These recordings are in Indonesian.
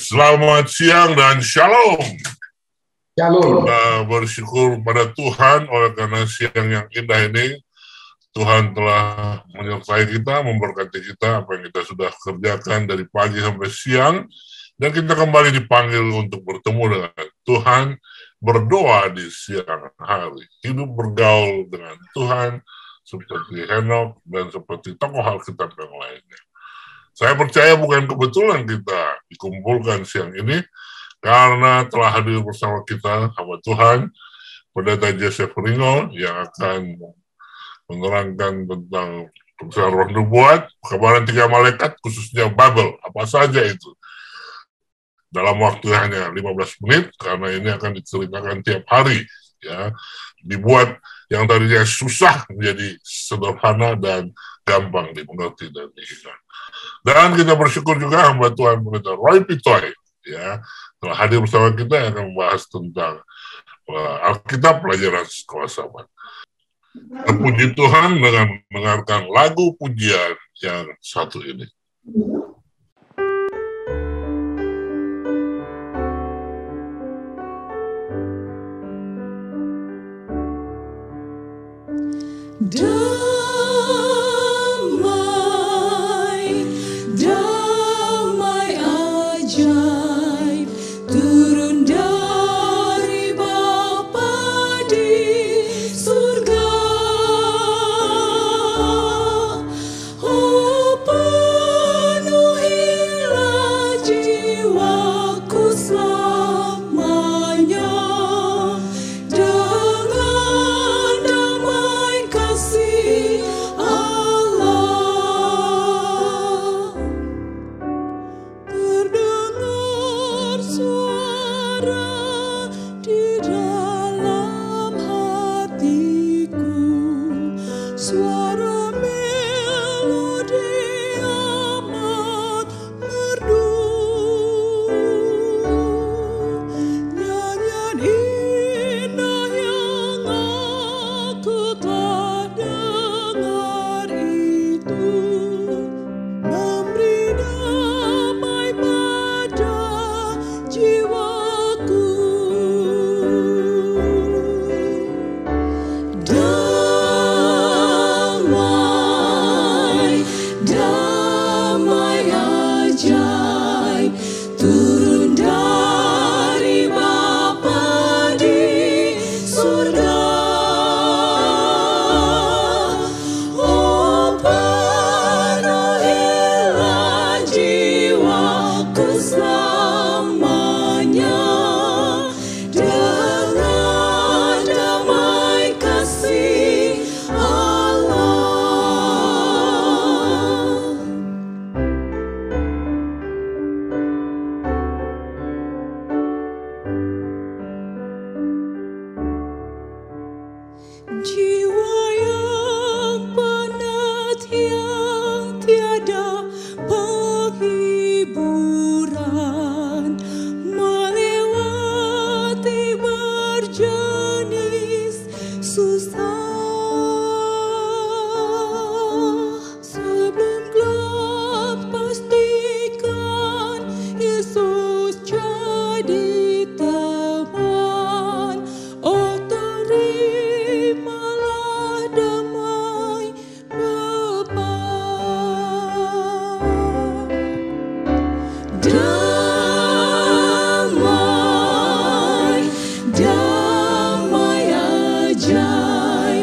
Selamat siang dan shalom. Shalom. Kita bersyukur pada Tuhan oleh karena siang yang indah ini Tuhan telah menyertai kita, memberkati kita apa yang kita sudah kerjakan dari pagi sampai siang, dan kita kembali dipanggil untuk bertemu dengan Tuhan, berdoa di siang hari, hidup bergaul dengan Tuhan seperti Henok dan seperti tokoh Alkitab yang lainnya. Saya percaya bukan kebetulan kita dikumpulkan siang ini, karena telah hadir bersama kita hamba Tuhan, Pendeta Joseph Ringo, yang akan menerangkan tentang perusahaan roh nubuat, kekabaran 3 malaikat, khususnya Babel, apa saja itu. Dalam waktu hanya 15 menit, karena ini akan diceritakan tiap hari, ya, dibuat yang tadinya susah menjadi sederhana dan gampang dimengerti dan diingat. Dan kita bersyukur juga hamba Tuhan Pendeta Roy Pitoy, ya, telah hadir bersama kita yang akan membahas tentang Alkitab pelajaran sekolah sahabat. Terpuji Tuhan dengan mendengarkan lagu pujian yang satu ini. Damai ajaib turun dari Bapa di surga. Oh, penuhilah jiwaku selamanya dengan damai kasih Allah. Terdengar suara di dalam hatiku, suara melodi amat merdu, nyanyian indah yang aku tak dengar itu, memberi damai pada jiwaku. Damai, damai ajaib turun dari Bapa di surga. Oh, penuhilah jiwaku selamanya dengan damai kasih Allah. Jiwa yang penat yang tiada penghiburan, melewati berjenis susah. Sebelum gelap pastikan Yesus jadi teman. Oh, terimalah damai Bapa. Damai, damai ajaib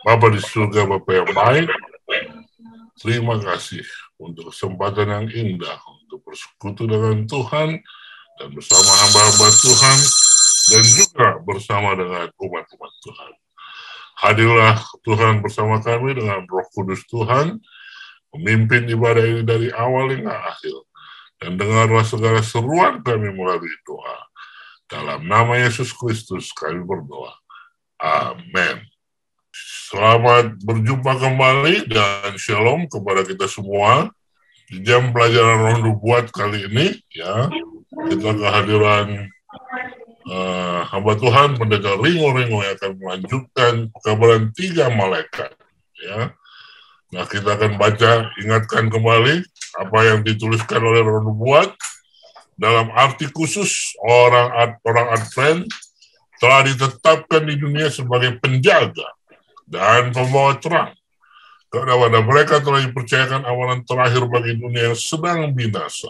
Bapa di surga, Bapa yang baik, terima kasih untuk kesempatan yang indah untuk bersekutu dengan Tuhan dan bersama hamba-hamba Tuhan dan juga bersama dengan umat-umat Tuhan. Hadirlah Tuhan bersama kami dengan Roh Kudus Tuhan, memimpin ibadah ini dari awal hingga akhir, dan dengarlah segala seruan kami melalui doa. Dalam nama Yesus Kristus kami berdoa. Amin. Selamat berjumpa kembali dan shalom kepada kita semua di jam pelajaran Roh Nubuat kali ini. Ya, kita kehadiran hamba Tuhan Pendeta Ringo yang akan melanjutkan pekabaran 3 malaikat. Ya, nah kita akan baca, ingatkan kembali apa yang dituliskan oleh Roh Nubuat dalam arti khusus orang Advent telah ditetapkan di dunia sebagai penjaga dan pembawa terang. Kepada mereka telah dipercayakan awalan terakhir bagi dunia yang sedang binasa.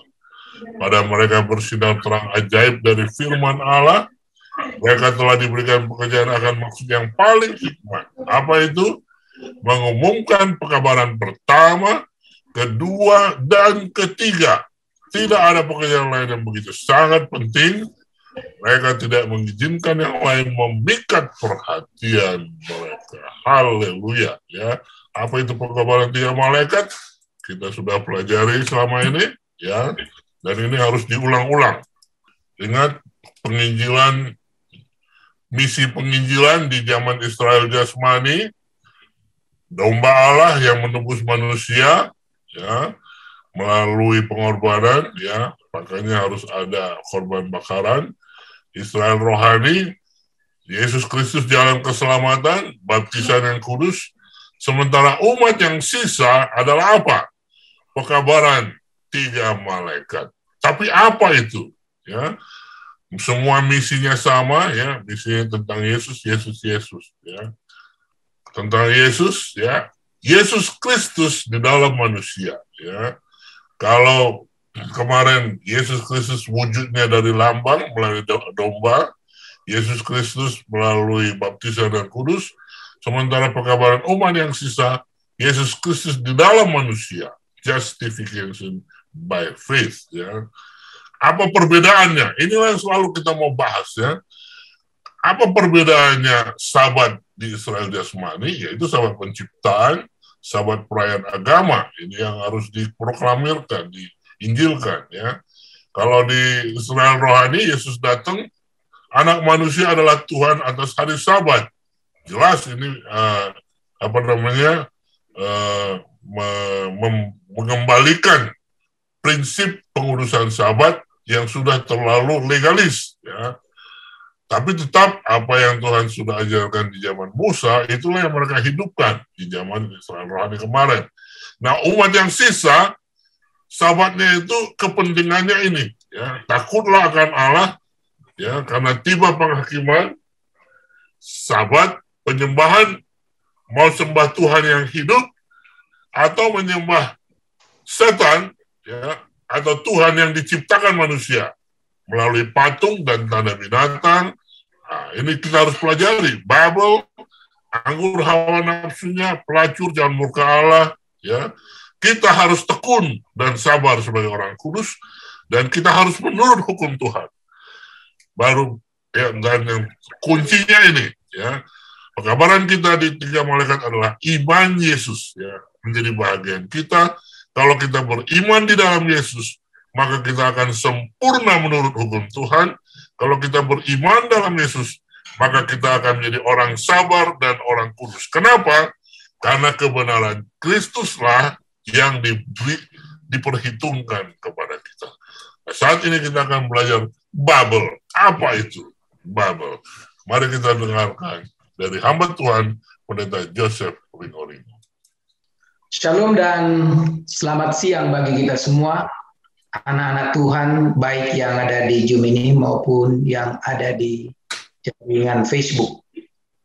Pada mereka bersinar terang ajaib dari firman Allah. Mereka telah diberikan pekerjaan akan maksud yang paling hikmat. Apa itu? Mengumumkan pekabaran pertama, kedua, dan ketiga. Tidak ada pekerjaan lain yang begitu sangat penting. Mereka tidak mengizinkan yang lain memikat perhatian mereka. Haleluya. Ya, apa itu pekabaran 3 malaikat? Kita sudah pelajari selama ini, ya. Dan ini harus diulang-ulang. Ingat penginjilan, misi penginjilan di zaman Israel Jasmani, domba Allah yang menebus manusia, ya, melalui pengorbanan, ya, makanya harus ada korban bakaran. Israel rohani, Yesus Kristus jalan keselamatan, baptisan yang kudus. Sementara umat yang sisa adalah apa? Pekabaran 3 malaikat. Tapi apa itu? Ya, semua misinya sama, ya, misinya tentang Yesus, ya, tentang Yesus, ya, Yesus Kristus di dalam manusia, ya. Kalau kemarin Yesus Kristus wujudnya dari lambang melalui domba, Yesus Kristus melalui baptisan dan kudus, sementara pekabaran umat yang sisa, Yesus Kristus di dalam manusia, justification by faith, ya. Apa perbedaannya? Inilah yang selalu kita mau bahas, ya. Apa perbedaannya sabat di Israel Jasmani? Yaitu sabat penciptaan, sabat perayaan agama. Ini yang harus diproklamirkan, diinjilkan, ya. Kalau di Israel rohani, Yesus datang, anak manusia adalah Tuhan atas hari sabat. Jelas ini mengembalikan prinsip pengurusan sabat yang sudah terlalu legalis, ya. Tapi tetap apa yang Tuhan sudah ajarkan di zaman Musa, itulah yang mereka hidupkan di zaman Israel rohani kemarin. Nah, umat yang sisa, sabatnya itu kepentingannya ini, ya, takutlah akan Allah, ya, karena tiba penghakiman, sabat, penyembahan, mau sembah Tuhan yang hidup, atau menyembah setan, ya, atau Tuhan yang diciptakan manusia melalui patung dan tanda binatang. Nah, ini kita harus pelajari. Babel, anggur hawa nafsunya, pelacur jangan murka Allah, ya. Kita harus tekun dan sabar sebagai orang kudus, dan kita harus menurut hukum Tuhan. Baru, ya, dan yang kuncinya ini, ya, pekabaran kita di 3 malaikat adalah iman Yesus, ya, menjadi bagian kita. Kalau kita beriman di dalam Yesus, maka kita akan sempurna menurut hukum Tuhan. Kalau kita beriman dalam Yesus, maka kita akan menjadi orang sabar dan orang kudus. Kenapa? Karena kebenaran Kristuslah yang diperhitungkan kepada kita. Nah, saat ini kita akan belajar Babel. Apa itu Babel? Mari kita dengarkan dari hamba Tuhan, Pendeta Joseph Ringo. Shalom dan selamat siang bagi kita semua, anak-anak Tuhan, baik yang ada di Zoom ini maupun yang ada di jaringan Facebook.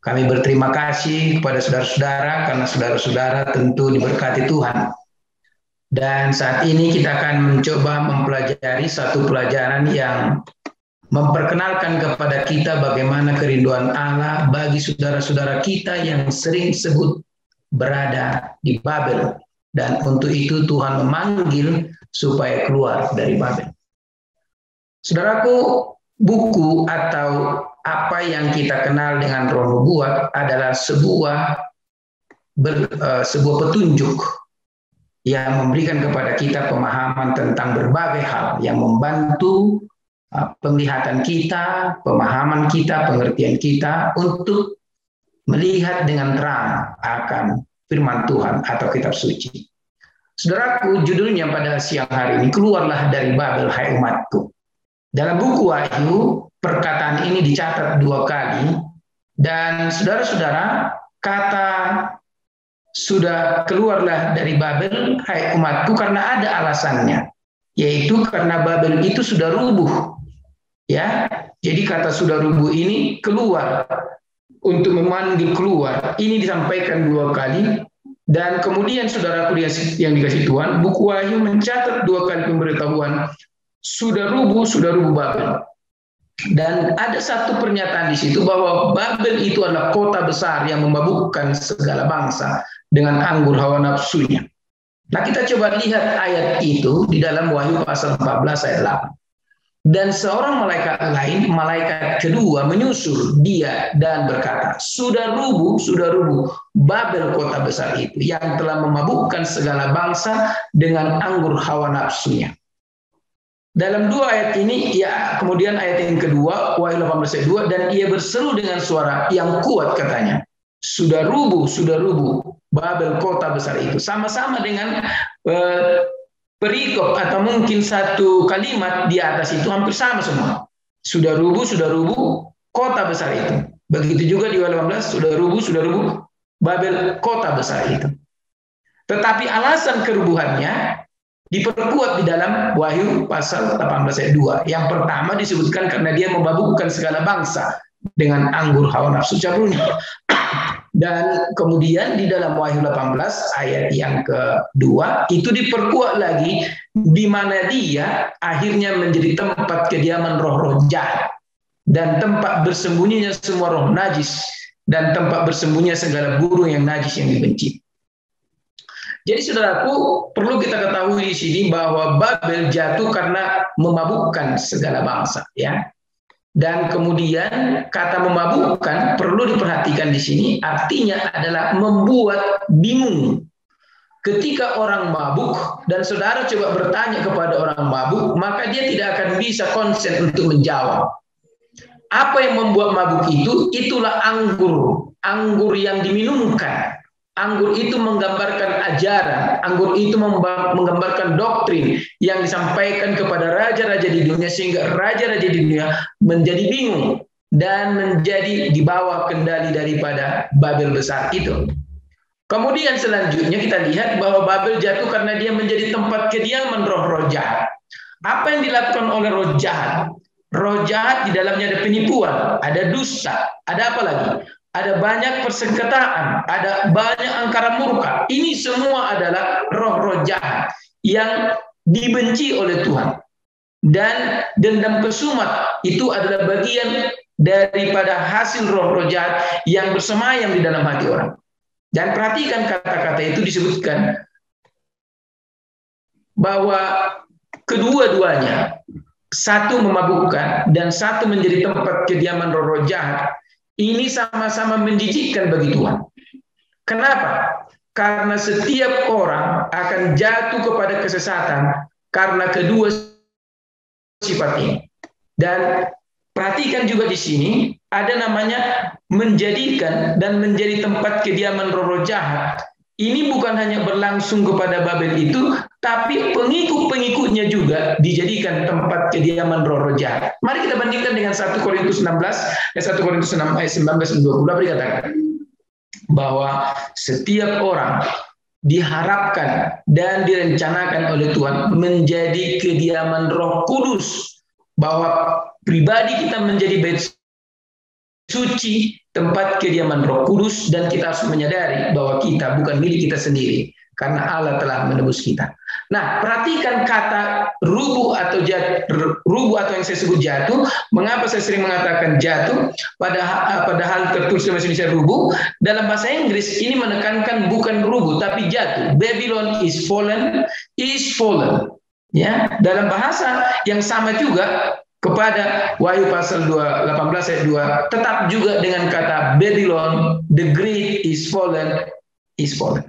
Kami berterima kasih kepada saudara-saudara karena saudara-saudara tentu diberkati Tuhan. Dan saat ini kita akan mencoba mempelajari satu pelajaran yang memperkenalkan kepada kita bagaimana kerinduan Allah bagi saudara-saudara kita yang sering disebut berada di Babel. Dan untuk itu Tuhan memanggil supaya keluar dari Babel. Saudaraku, buku atau apa yang kita kenal dengan roh nubuat adalah sebuah petunjuk yang memberikan kepada kita pemahaman tentang berbagai hal yang membantu penglihatan kita, pemahaman kita, pengertian kita untuk melihat dengan terang akan firman Tuhan atau kitab suci. Saudaraku, judulnya pada siang hari ini, keluarlah dari Babel, hai umatku. Dalam buku Wahyu, perkataan ini dicatat 2 kali, dan saudara-saudara, kata sudah keluarlah dari Babel, hai umatku, karena ada alasannya, yaitu karena Babel itu sudah rubuh. Ya, jadi kata sudah rubuh ini keluar, untuk memanggil keluar, ini disampaikan 2 kali. Dan kemudian saudaraku yang dikasih Tuhan, buku Wahyu mencatat 2 kali pemberitahuan sudah rubuh Babel. Dan ada satu pernyataan di situ bahwa Babel itu adalah kota besar yang memabukkan segala bangsa dengan anggur hawa nafsunya. Nah, kita coba lihat ayat itu di dalam Wahyu pasal 14 ayat 8. Dan seorang malaikat lain, malaikat kedua menyusul dia dan berkata, sudah rubuh Babel kota besar itu yang telah memabukkan segala bangsa dengan anggur hawa nafsunya. Dalam 2 ayat ini, ya kemudian ayat yang kedua, Wahyu 18 ayat 2, dan ia berseru dengan suara yang kuat katanya, sudah rubuh Babel kota besar itu. Sama-sama dengan perikop atau mungkin satu kalimat di atas itu hampir sama semua. Sudah rubuh kota besar itu. Begitu juga di Wahyu 18, sudah rubuh Babel kota besar itu. Tetapi alasan kerubuhannya diperkuat di dalam Wahyu pasal 18 ayat 2. Yang pertama disebutkan karena dia memabukkan segala bangsa dengan anggur hawa nafsu cabulnya. Dan kemudian di dalam Wahyu 18 ayat yang kedua itu diperkuat lagi di mana dia akhirnya menjadi tempat kediaman roh-roh jahat dan tempat bersembunyinya semua roh najis dan tempat bersembunyinya segala burung yang najis yang dibenci. Jadi saudaraku, perlu kita ketahui di sini bahwa Babel jatuh karena memabukkan segala bangsa, ya. Dan kemudian kata memabukkan perlu diperhatikan di sini, artinya adalah membuat bingung. Ketika orang mabuk dan saudara coba bertanya kepada orang mabuk, maka dia tidak akan bisa konsen untuk menjawab. Apa yang membuat mabuk itu? Itulah anggur yang diminumkan. Anggur itu menggambarkan ajaran, anggur itu menggambarkan doktrin yang disampaikan kepada raja-raja di dunia, sehingga raja-raja di dunia menjadi bingung dan menjadi di bawah kendali daripada Babel besar itu. Kemudian selanjutnya kita lihat bahwa Babel jatuh karena dia menjadi tempat kediaman roh-roh jahat. Apa yang dilakukan oleh roh jahat? Roh jahat di dalamnya ada penipuan, ada dusta, ada apa lagi? Ada banyak persengketaan, ada banyak angkara murka. Ini semua adalah roh-roh jahat yang dibenci oleh Tuhan. Dan dendam kesumat itu adalah bagian daripada hasil roh-roh jahat yang bersemayam di dalam hati orang. Dan perhatikan kata-kata itu disebutkan bahwa kedua-duanya, satu memabukkan dan satu menjadi tempat kediaman roh-roh jahat. Ini sama-sama menjijikkan bagi Tuhan. Kenapa? Karena setiap orang akan jatuh kepada kesesatan karena kedua sifat ini. Dan perhatikan juga di sini ada namanya menjadikan dan menjadi tempat kediaman roh-roh jahat. Ini bukan hanya berlangsung kepada Babel itu, tapi pengikut-pengikutnya juga dijadikan tempat kediaman roh-roh jahat. Mari kita bandingkan dengan 1 Korintus 16, 1 Korintus 6 ayat 19 dan 20. Apa dikatakan? Bahwa setiap orang diharapkan dan direncanakan oleh Tuhan menjadi kediaman Roh Kudus. Bahwa pribadi kita menjadi bait suci, tempat kediaman Roh Kudus, dan kita harus menyadari bahwa kita bukan milik kita sendiri karena Allah telah menebus kita. Nah, perhatikan kata rubuh atau yang saya sebut jatuh. Mengapa saya sering mengatakan jatuh? Padahal tertulis dalam bahasa Indonesia rubuh. Dalam bahasa Inggris ini menekankan bukan rubuh tapi jatuh. Babylon is fallen, is fallen. Ya, dalam bahasa yang sama juga kepada Wahyu pasal 18 ayat 2 tetap juga dengan kata Babylon the great is fallen, is fallen.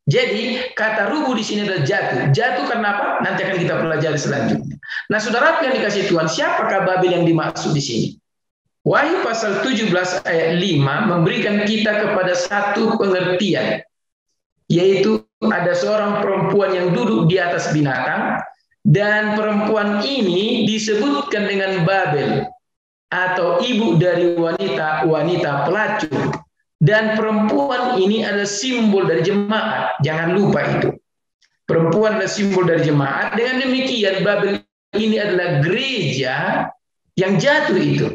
Jadi kata rubuh di sini adalah jatuh. Jatuh karena apa? Nanti akan kita pelajari selanjutnya. Nah, saudara yang dikasih Tuhan, siapakah Babel yang dimaksud di sini? Wahyu pasal 17 ayat 5 memberikan kita kepada satu pengertian, yaitu ada seorang perempuan yang duduk di atas binatang, dan perempuan ini disebutkan dengan Babel atau ibu dari wanita pelacur. Dan perempuan ini adalah simbol dari jemaat. Jangan lupa itu. Perempuan adalah simbol dari jemaat. Dengan demikian Babel ini adalah gereja yang jatuh itu.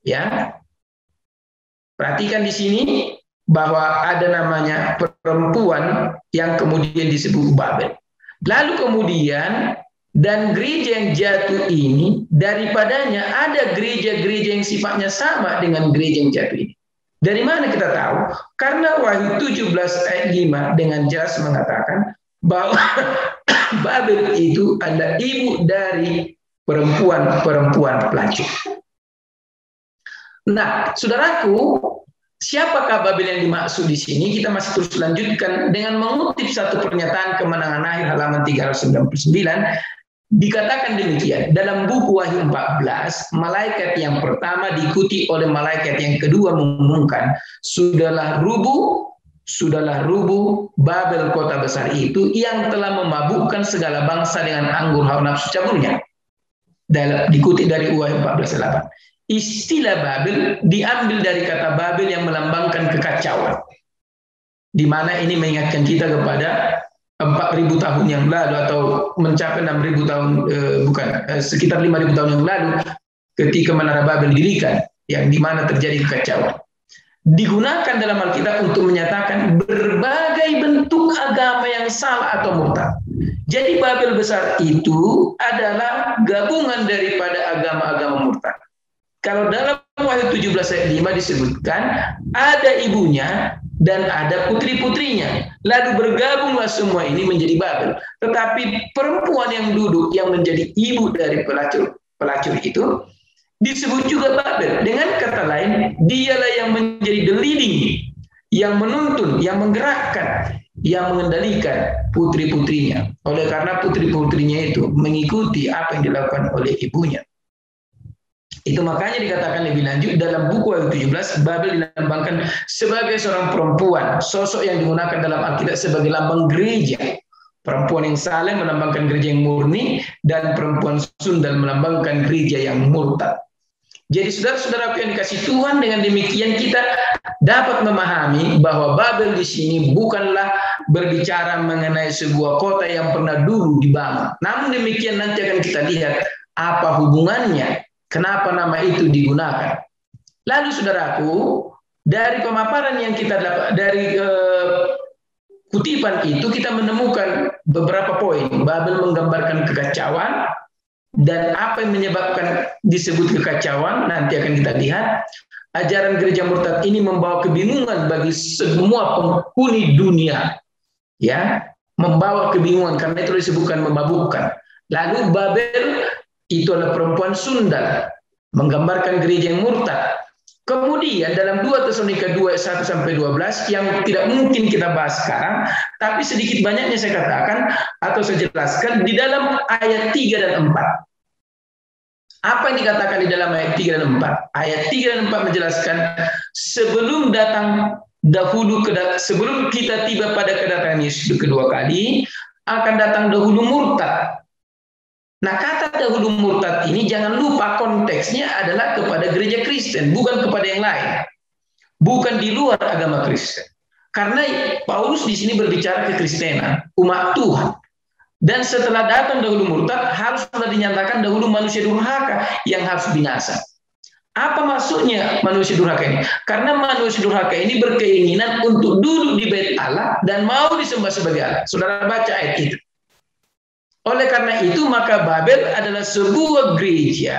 Ya. Perhatikan di sini bahwa ada namanya perempuan yang kemudian disebut Babel. Lalu kemudian dan gereja yang jatuh ini daripadanya ada gereja-gereja yang sifatnya sama dengan gereja yang jatuh ini. Dari mana kita tahu? Karena Wahyu 17 ayat 5 dengan jelas mengatakan bahwa Babel itu adalah ibu dari perempuan-perempuan pelacur. Nah, saudaraku, siapakah Babel yang dimaksud di sini? Kita masih terus lanjutkan dengan mengutip satu pernyataan Kemenangan Akhir halaman 399. Dikatakan demikian, dalam buku Wahyu 14, malaikat yang pertama diikuti oleh malaikat yang kedua mengumumkan, sudahlah rubuh Babel kota besar itu yang telah memabukkan segala bangsa dengan anggur hawa nafsu caburnya. Dikutip dari Wahyu 14:8. Istilah Babel diambil dari kata Babel yang melambangkan kekacauan. Di mana ini mengingatkan kita kepada 4.000 tahun yang lalu atau mencapai 6.000 tahun, sekitar 5.000 tahun yang lalu ketika Menara Babel didirikan, yang di mana terjadi kekacauan. Digunakan dalam Alkitab untuk menyatakan berbagai bentuk agama yang salah atau murtad. Jadi Babel besar itu adalah gabungan daripada agama-agama murtad. Kalau dalam Wahyu 17 ayat 5 disebutkan ada ibunya dan ada putri-putrinya. Lalu bergabunglah semua ini menjadi Babel. Tetapi perempuan yang duduk yang menjadi ibu dari pelacur itu disebut juga Babel. Dengan kata lain, dialah yang menjadi the leading, yang menuntun, yang menggerakkan, yang mengendalikan putri-putrinya. Oleh karena putri-putrinya itu mengikuti apa yang dilakukan oleh ibunya. Itu makanya dikatakan lebih lanjut dalam buku Wahyu 17, Babel dilambangkan sebagai seorang perempuan, sosok yang digunakan dalam Alkitab sebagai lambang gereja. Perempuan yang saleh melambangkan gereja yang murni, dan perempuan sundal melambangkan gereja yang murtad. Jadi saudara-saudaraku yang dikasih Tuhan, dengan demikian kita dapat memahami bahwa Babel di sini bukanlah berbicara mengenai sebuah kota yang pernah dulu dibangun. Namun demikian nanti akan kita lihat apa hubungannya. Kenapa nama itu digunakan? Lalu saudaraku, dari pemaparan yang kita dapat dari kutipan itu kita menemukan beberapa poin. Babel menggambarkan kekacauan, dan apa yang menyebabkan disebut kekacauan nanti akan kita lihat. Ajaran gereja murtad ini membawa kebingungan bagi semua penghuni dunia, ya, membawa kebingungan karena itu disebutkan memabukkan. Lalu Babel itu adalah perempuan sundal, menggambarkan gereja yang murtad. Kemudian dalam 2 Tesalonika 2 1-12 yang tidak mungkin kita bahas sekarang, tapi sedikit banyaknya saya katakan atau saya jelaskan di dalam ayat 3 dan 4. Apa yang dikatakan di dalam ayat 3 dan 4? Ayat 3 dan 4 menjelaskan sebelum kita tiba pada kedatangan Yesus kedua kali, akan datang dahulu murtad. Nah, kata dahulu murtad ini jangan lupa konteksnya adalah kepada gereja Kristen, bukan kepada yang lain. Bukan di luar agama Kristen. Karena Paulus di sini berbicara kekristenan, umat Tuhan. Dan setelah datang dahulu murtad, harus dinyatakan dahulu manusia durhaka yang harus binasa. Apa maksudnya manusia durhaka ini? Karena manusia durhaka ini berkeinginan untuk duduk di bait Allah dan mau disembah sebagai Allah. Saudara baca ayat itu. Oleh karena itu maka Babel adalah sebuah gereja,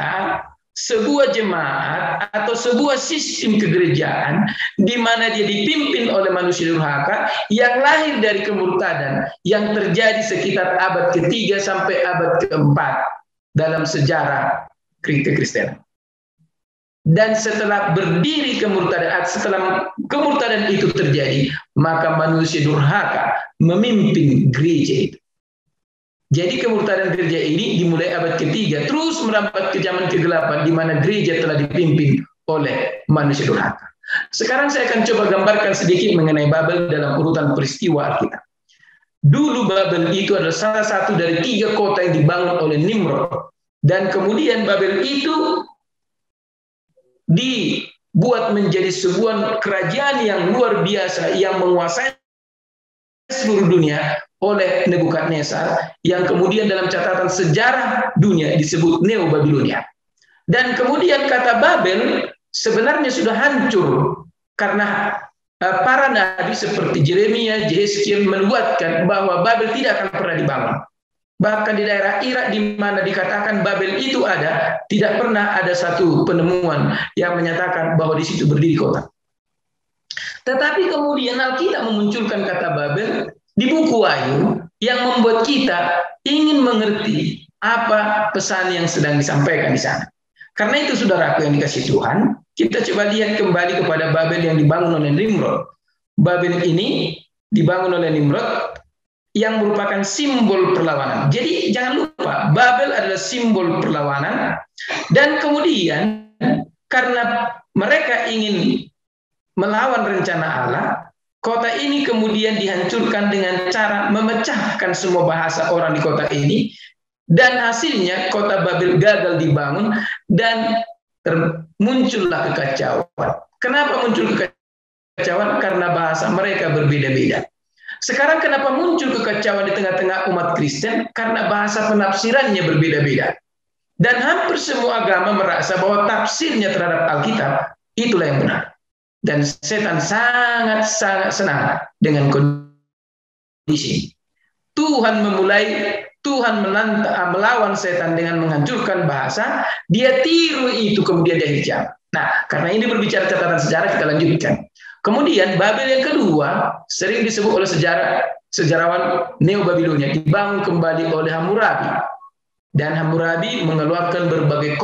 sebuah jemaat atau sebuah sistem kegerejaan di mana dia dipimpin oleh manusia durhaka yang lahir dari kemurtadan yang terjadi sekitar abad ke-3 sampai abad ke-4 dalam sejarah kekristenan. Dan setelah berdiri kemurtadan, setelah kemurtadan itu terjadi, maka manusia durhaka memimpin gereja itu. Jadi kemurtadan gereja ini dimulai abad ke-3, terus merambat ke zaman ke-8, di mana gereja telah dipimpin oleh manusia durhaka. Sekarang saya akan coba gambarkan sedikit mengenai Babel dalam urutan peristiwa Alkitab. Dulu Babel itu adalah salah satu dari 3 kota yang dibangun oleh Nimrod. Dan kemudian Babel itu dibuat menjadi sebuah kerajaan yang luar biasa yang menguasai seluruh dunia oleh Nebukadnezar yang kemudian dalam catatan sejarah dunia disebut Neo Babilonia. Dan kemudian kata Babel sebenarnya sudah hancur karena para nabi seperti Yeremia, Yehezkiel menubuatkan bahwa Babel tidak akan pernah dibangun. Bahkan di daerah Irak di mana dikatakan Babel itu ada, tidak pernah ada satu penemuan yang menyatakan bahwa di situ berdiri kota. Tetapi kemudian Alkitab memunculkan kata Babel di buku Wahyu yang membuat kita ingin mengerti apa pesan yang sedang disampaikan di sana. Karena itu saudaraku yang dikasihi Tuhan, kita coba lihat kembali kepada Babel yang dibangun oleh Nimrod. Babel ini dibangun oleh Nimrod yang merupakan simbol perlawanan. Jadi jangan lupa, Babel adalah simbol perlawanan, dan kemudian karena mereka ingin melawan rencana Allah, kota ini kemudian dihancurkan dengan cara memecahkan semua bahasa orang di kota ini, dan hasilnya kota Babel gagal dibangun dan muncullah kekacauan. Kenapa muncul kekacauan? Karena bahasa mereka berbeda-beda. Sekarang kenapa muncul kekacauan di tengah-tengah umat Kristen? Karena bahasa penafsirannya berbeda-beda. Dan hampir semua agama merasa bahwa tafsirnya terhadap Alkitab itulah yang benar. Dan setan sangat-sangat senang dengan kondisi. Tuhan melawan setan dengan menghancurkan bahasa, dia tiru itu kemudian dia hijab. Nah, karena ini berbicara catatan sejarah, kita lanjutkan. Kemudian Babel yang kedua sering disebut oleh sejarawan Neo Babilonia, dibangun kembali oleh Hammurabi. Dan Hammurabi mengeluarkan berbagai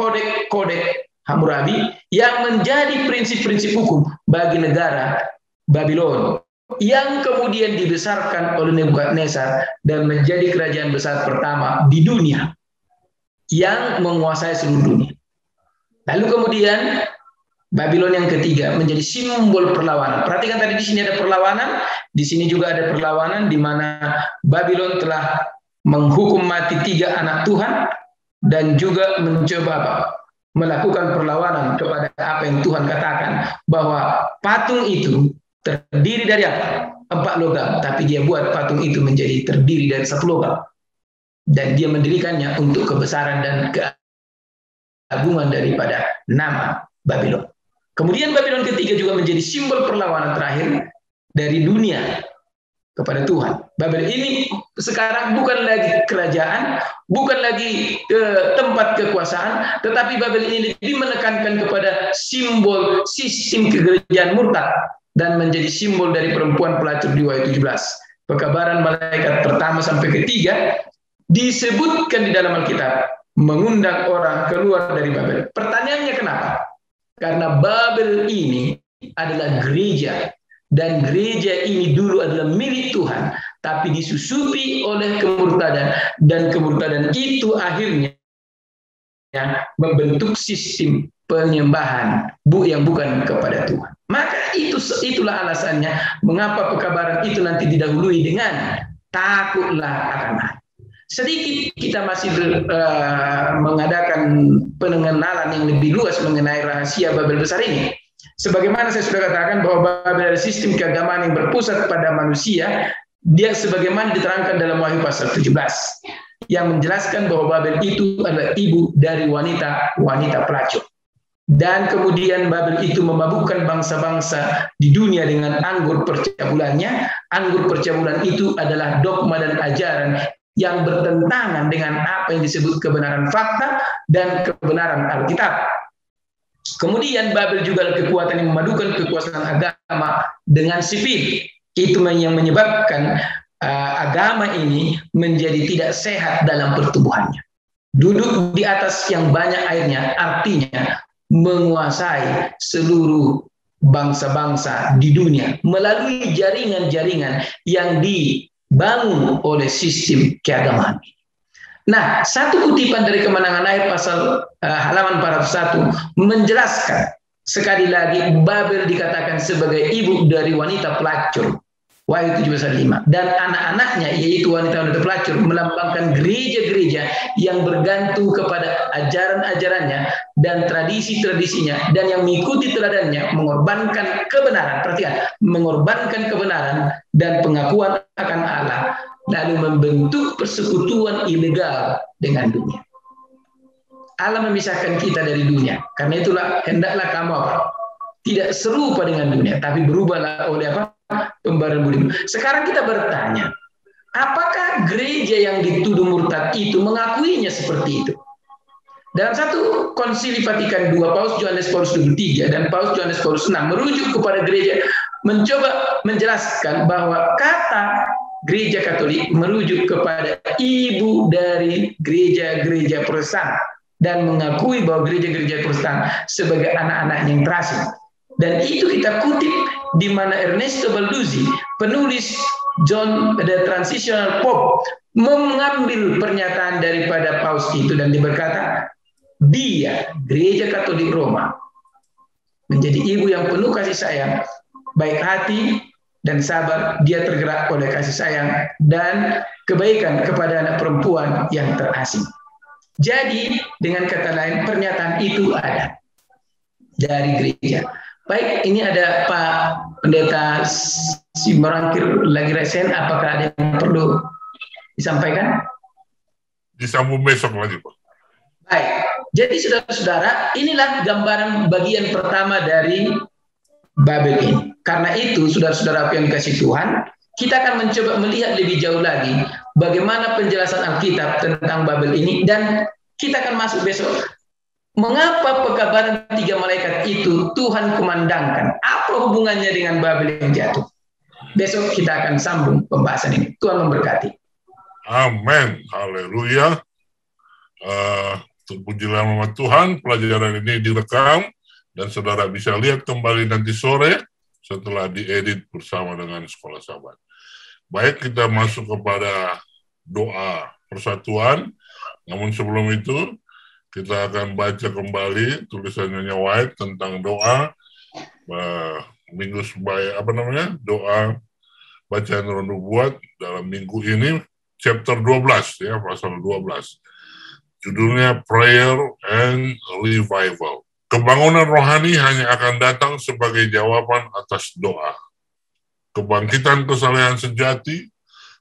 kodek Hammurabi yang menjadi prinsip-prinsip hukum bagi negara Babylon, yang kemudian dibesarkan oleh Nebukadnezar dan menjadi kerajaan besar pertama di dunia yang menguasai seluruh dunia. Lalu kemudian Babylon yang ketiga menjadi simbol perlawanan. Perhatikan tadi di sini ada perlawanan, di sini juga ada perlawanan di mana Babylon telah menghukum mati 3 anak Tuhan dan juga mencoba melakukan perlawanan kepada apa yang Tuhan katakan, bahwa patung itu terdiri dari apa? 4 logam, tapi dia buat patung itu menjadi terdiri dari 1 logam. Dan dia mendirikannya untuk kebesaran dan keagungan daripada nama Babylon. Kemudian Babylon ketiga juga menjadi simbol perlawanan terakhir dari dunia kepada Tuhan. Babel ini sekarang bukan lagi kerajaan, bukan lagi tempat kekuasaan, tetapi Babel ini lebih menekankan kepada simbol sistem kegerejaan murtad dan menjadi simbol dari perempuan pelacur di Wahyu 17. Pekabaran malaikat pertama sampai ketiga disebutkan di dalam Alkitab mengundang orang keluar dari Babel. Pertanyaannya kenapa? Karena Babel ini adalah gereja, dan gereja ini dulu adalah milik Tuhan, tapi disusupi oleh kemurtadan, dan kemurtadan itu akhirnya membentuk sistem penyembahan yang bukan kepada Tuhan. Maka itulah alasannya mengapa pekabaran itu nanti didahului dengan takutlah akan hal. Sedikit kita masih mengadakan pengenalan yang lebih luas mengenai rahasia Babel besar ini. Sebagaimana saya sudah katakan bahwa Babel adalah sistem keagamaan yang berpusat pada manusia, dia sebagaimana diterangkan dalam Wahyu pasal 17 yang menjelaskan bahwa Babel itu adalah ibu dari wanita pelacur. Dan kemudian Babel itu memabukkan bangsa-bangsa di dunia dengan anggur percabulannya. Anggur percabulan itu adalah dogma dan ajaran yang bertentangan dengan apa yang disebut kebenaran fakta dan kebenaran Alkitab. Kemudian Babel juga kekuatan yang memadukan kekuasaan agama dengan sipil. Itu yang menyebabkan agama ini menjadi tidak sehat dalam pertumbuhannya. Duduk di atas yang banyak airnya, artinya menguasai seluruh bangsa-bangsa di dunia melalui jaringan-jaringan yang dibangun oleh sistem keagamaan. Nah, satu kutipan dari Kemenangan Air pasal halaman 401 menjelaskan sekali lagi Babel dikatakan sebagai ibu dari wanita pelacur. Wahyu 17:5. Dan anak-anaknya yaitu wanita-wanita pelacur melambangkan gereja-gereja yang bergantung kepada ajaran-ajarannya dan tradisi-tradisinya, dan yang mengikuti teladannya mengorbankan kebenaran. Perhatikan, mengorbankan kebenaran dan pengakuan akan Allah, lalu membentuk persekutuan ilegal dengan dunia. Allah memisahkan kita dari dunia. Karena itulah hendaklah kamu apa? Tidak serupa dengan dunia, tapi berubahlah oleh apa? Pembaruan budi. Sekarang kita bertanya, apakah gereja yang dituduh murtad itu mengakuinya seperti itu? Dalam satu Konsili Vatikan II, Paus Yohanes Paulus III dan Paus Yohanes Paulus VI merujuk kepada gereja, mencoba menjelaskan bahwa kata gereja Katolik merujuk kepada ibu dari gereja-gereja Protestan dan mengakui bahwa gereja-gereja Protestan sebagai anak-anaknya yang terasing. Dan itu kita kutip di mana Ernesto Balduzzi, penulis John the Transitional Pope, mengambil pernyataan daripada Paus itu dan dia berkata, dia gereja Katolik Roma menjadi ibu yang penuh kasih sayang, baik hati dan sabar. Dia tergerak oleh kasih sayang dan kebaikan kepada anak perempuan yang terasing. Jadi dengan kata lain pernyataan itu ada dari gereja. Baik, ini ada Pak Pendeta Simorangkir lagi resen. Apakah ada yang perlu disampaikan? Disambung besok lagi, Pak. Baik, jadi saudara-saudara, inilah gambaran bagian pertama dari Babel ini. Karena itu, saudara-saudara yang dikasih Tuhan, kita akan mencoba melihat lebih jauh lagi bagaimana penjelasan Alkitab tentang Babel ini, dan kita akan masuk besok. Mengapa pekabaran 3 malaikat itu Tuhan kumandangkan? Apa hubungannya dengan Babel yang jatuh? Besok kita akan sambung pembahasan ini. Tuhan memberkati. Amin. Haleluya. Terpujilah nama Tuhan. Pelajaran ini direkam dan saudara bisa lihat kembali nanti sore setelah diedit bersama dengan Sekolah Sahabat. Baik, kita masuk kepada doa persatuan. Namun sebelum itu, kita akan baca kembali tulisan Nyonya White tentang doa minggu sebaya doa bacaan Roh Nubuat dalam minggu ini, chapter 12 ya, pasal 12. Judulnya Prayer and Revival. Kebangunan rohani hanya akan datang sebagai jawaban atas doa. Kebangkitan kesalehan sejati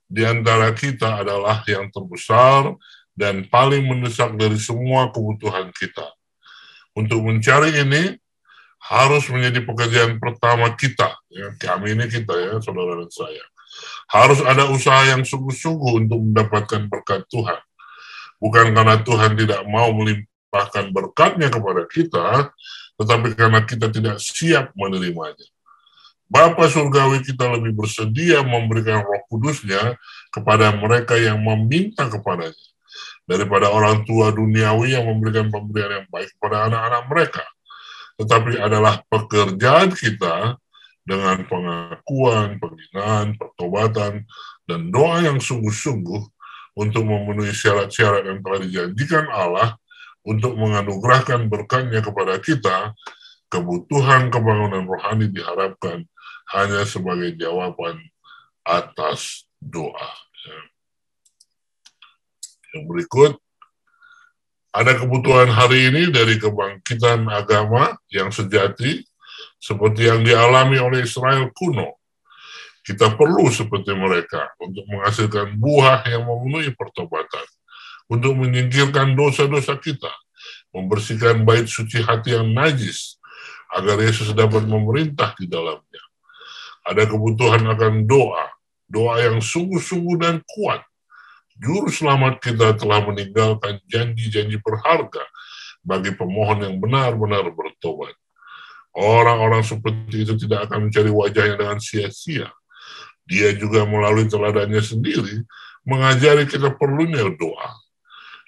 di antara kita adalah yang terbesar dan paling mendesak dari semua kebutuhan kita. Untuk mencari ini harus menjadi pekerjaan pertama kita. Ya, kami ini kita ya, saudara dan saya. Harus ada usaha yang sungguh-sungguh untuk mendapatkan berkat Tuhan. Bukan karena Tuhan tidak mau melimpahkan berkatnya kepada kita, tetapi karena kita tidak siap menerimanya. Bapa surgawi kita lebih bersedia memberikan Roh Kudus-Nya kepada mereka yang meminta kepadanya, daripada orang tua duniawi yang memberikan pemberian yang baik kepada anak-anak mereka. Tetapi adalah pekerjaan kita dengan pengakuan, penghinaan, pertobatan, dan doa yang sungguh-sungguh untuk memenuhi syarat-syarat yang telah dijanjikan Allah untuk menganugerahkan berkat-Nya kepada kita. Kebutuhan kebangunan rohani diharapkan hanya sebagai jawaban atas doa. Yang berikut, ada kebutuhan hari ini dari kebangkitan agama yang sejati, seperti yang dialami oleh Israel kuno. Kita perlu seperti mereka untuk menghasilkan buah yang memenuhi pertobatan, untuk menyingkirkan dosa-dosa kita, membersihkan bait suci hati yang najis, agar Yesus dapat memerintah di dalamnya. Ada kebutuhan akan doa yang sungguh-sungguh dan kuat. Juru selamat kita telah meninggalkan janji-janji berharga bagi pemohon yang benar-benar bertobat. Orang-orang seperti itu tidak akan mencari wajahnya dengan sia-sia. Dia juga melalui teladannya sendiri mengajari kita perlunya doa.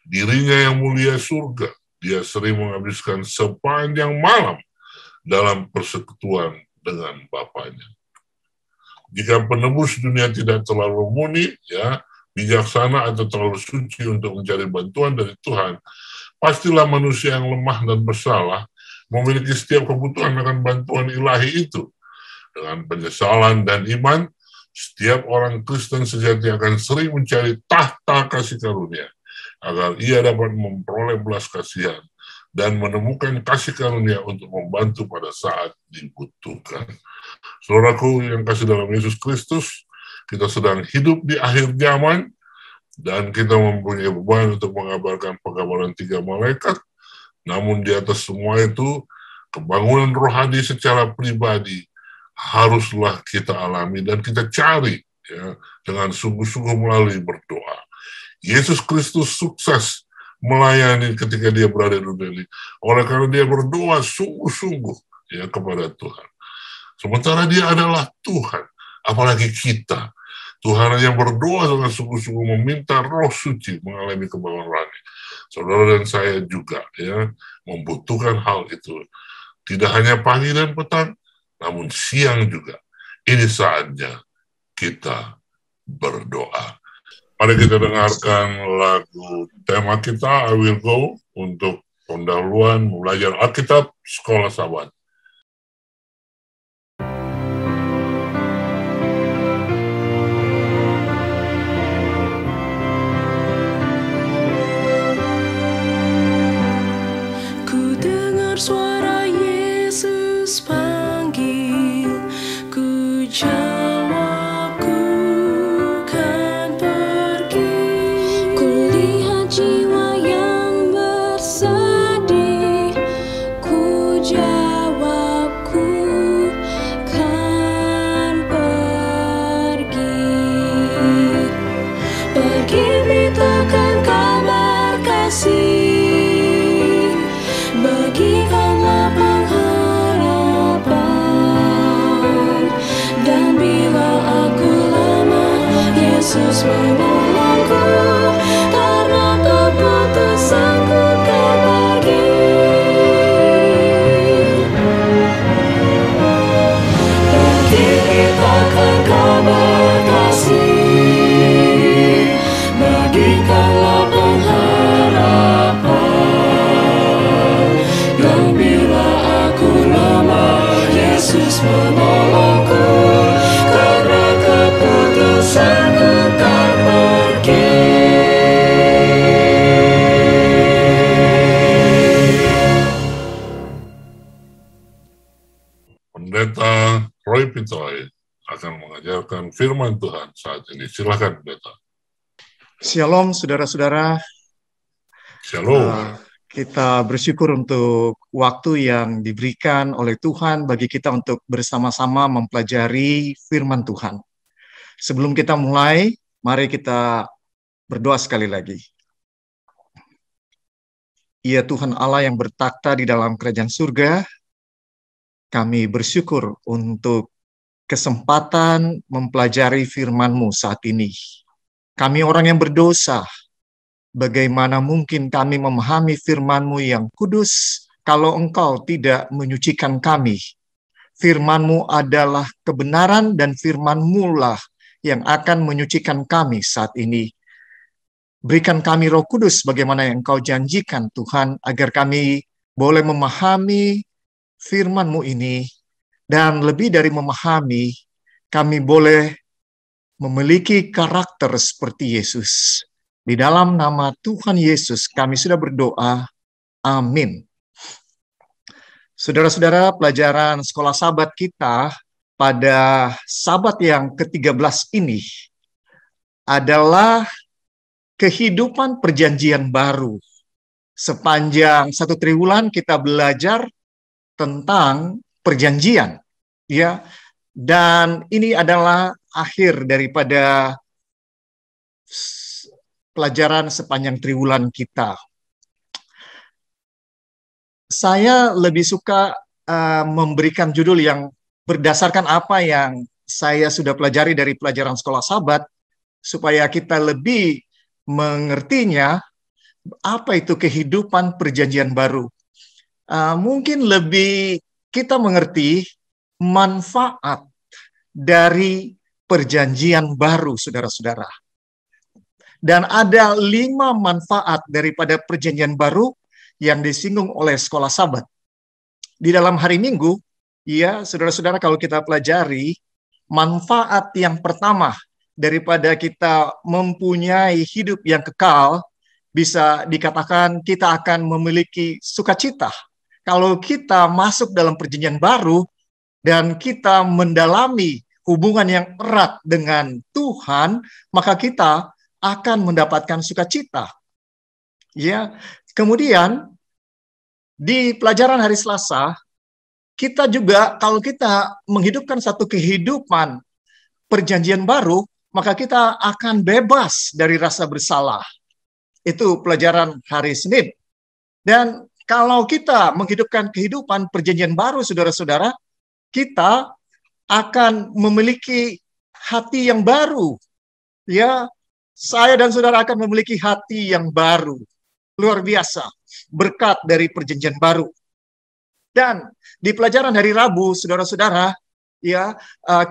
Dirinya yang mulia surga, dia sering menghabiskan sepanjang malam dalam persekutuan dengan Bapanya. Jika penebus dunia tidak terlalu murni, bijaksana atau terlalu suci untuk mencari bantuan dari Tuhan, pastilah manusia yang lemah dan bersalah memiliki setiap kebutuhan akan bantuan ilahi itu. Dengan penyesalan dan iman, setiap orang Kristen sejati akan sering mencari tahta kasih karunia, agar ia dapat memperoleh belas kasihan dan menemukan kasih karunia untuk membantu pada saat dibutuhkan. Saudaraku yang kasih dalam Yesus Kristus, kita sedang hidup di akhir zaman, dan kita mempunyai beban untuk mengabarkan pengkabaran 3 malaikat. Namun di atas semua itu, kebangunan rohani secara pribadi haruslah kita alami dan kita cari dengan sungguh-sungguh melalui berdoa. Yesus Kristus sukses melayani ketika dia berada di dunia ini, oleh karena dia berdoa sungguh-sungguh kepada Tuhan. Sementara dia adalah Tuhan, apalagi kita. Tuhan yang berdoa dengan sungguh-sungguh meminta Roh Suci mengalami kebangunan rohani. Saudara dan saya juga membutuhkan hal itu. Tidak hanya pagi dan petang, namun siang juga. Ini saatnya kita berdoa. Mari kita dengarkan lagu tema kita, I Will Go, untuk pendahuluan belajar Alkitab Sekolah Sabat. Suara Yesus panggil, ku jawab, ku kan pergi. Ku lihat jiwa yang bersedih, ku jawab, ku kan pergi. Pergi beritakan kabar kasih, bagikanlah pengharapan, dan bila aku lemah, Yesus menolongku, karena keputusanku kan pergi. Pergi beritakan kabar kasih, bagikanlah pengharapan, dan bila aku lemah, Yesus menolongku, karena keputusanku kan pergi. Pendeta Roy Pitoy akan mengajarkan firman Tuhan saat ini. Silakan, Pendeta. Shalom, saudara-saudara. Shalom. Kita bersyukur untuk waktu yang diberikan oleh Tuhan bagi kita untuk bersama-sama mempelajari firman Tuhan. Sebelum kita mulai, mari kita berdoa sekali lagi. Ya Tuhan Allah yang bertakhta di dalam kerajaan surga, kami bersyukur untuk kesempatan mempelajari firman-Mu saat ini. Kami orang yang berdosa, bagaimana mungkin kami memahami firman-Mu yang kudus kalau Engkau tidak menyucikan kami? Firman-Mu adalah kebenaran dan firman-Mu lah yang akan menyucikan kami saat ini. Berikan kami Roh Kudus bagaimana yang Engkau janjikan Tuhan, agar kami boleh memahami firman-Mu ini, dan lebih dari memahami, kami boleh memiliki karakter seperti Yesus. Di dalam nama Tuhan Yesus kami sudah berdoa. Amin. Saudara-saudara, pelajaran sekolah Sabat kita pada Sabat yang ke-13 ini adalah kehidupan perjanjian baru. Sepanjang 1 triwulan kita belajar tentang perjanjian, ya. Dan ini adalah akhir daripada pelajaran sepanjang triwulan kita. Saya lebih suka memberikan judul yang berdasarkan apa yang saya sudah pelajari dari pelajaran sekolah Sabat, supaya kita lebih mengertinya apa itu kehidupan perjanjian baru. Mungkin lebih kita mengerti manfaat dari perjanjian baru, saudara-saudara. Dan ada 5 manfaat daripada perjanjian baru yang disinggung oleh sekolah Sabat. Di dalam hari Minggu, ya, saudara-saudara, kalau kita pelajari, manfaat yang pertama daripada kita mempunyai hidup yang kekal, bisa dikatakan kita akan memiliki sukacita. Kalau kita masuk dalam perjanjian baru dan kita mendalami hubungan yang erat dengan Tuhan, maka kita akan mendapatkan sukacita. Ya, kemudian di pelajaran hari Selasa, kita juga kalau kita menghidupkan satu kehidupan perjanjian baru, maka kita akan bebas dari rasa bersalah. Itu pelajaran hari Senin. Dan kalau kita menghidupkan kehidupan perjanjian baru, saudara-saudara, kita akan memiliki hati yang baru. Ya, saya dan saudara akan memiliki hati yang baru. Luar biasa, berkat dari perjanjian baru. Dan di pelajaran hari Rabu, saudara-saudara, ya,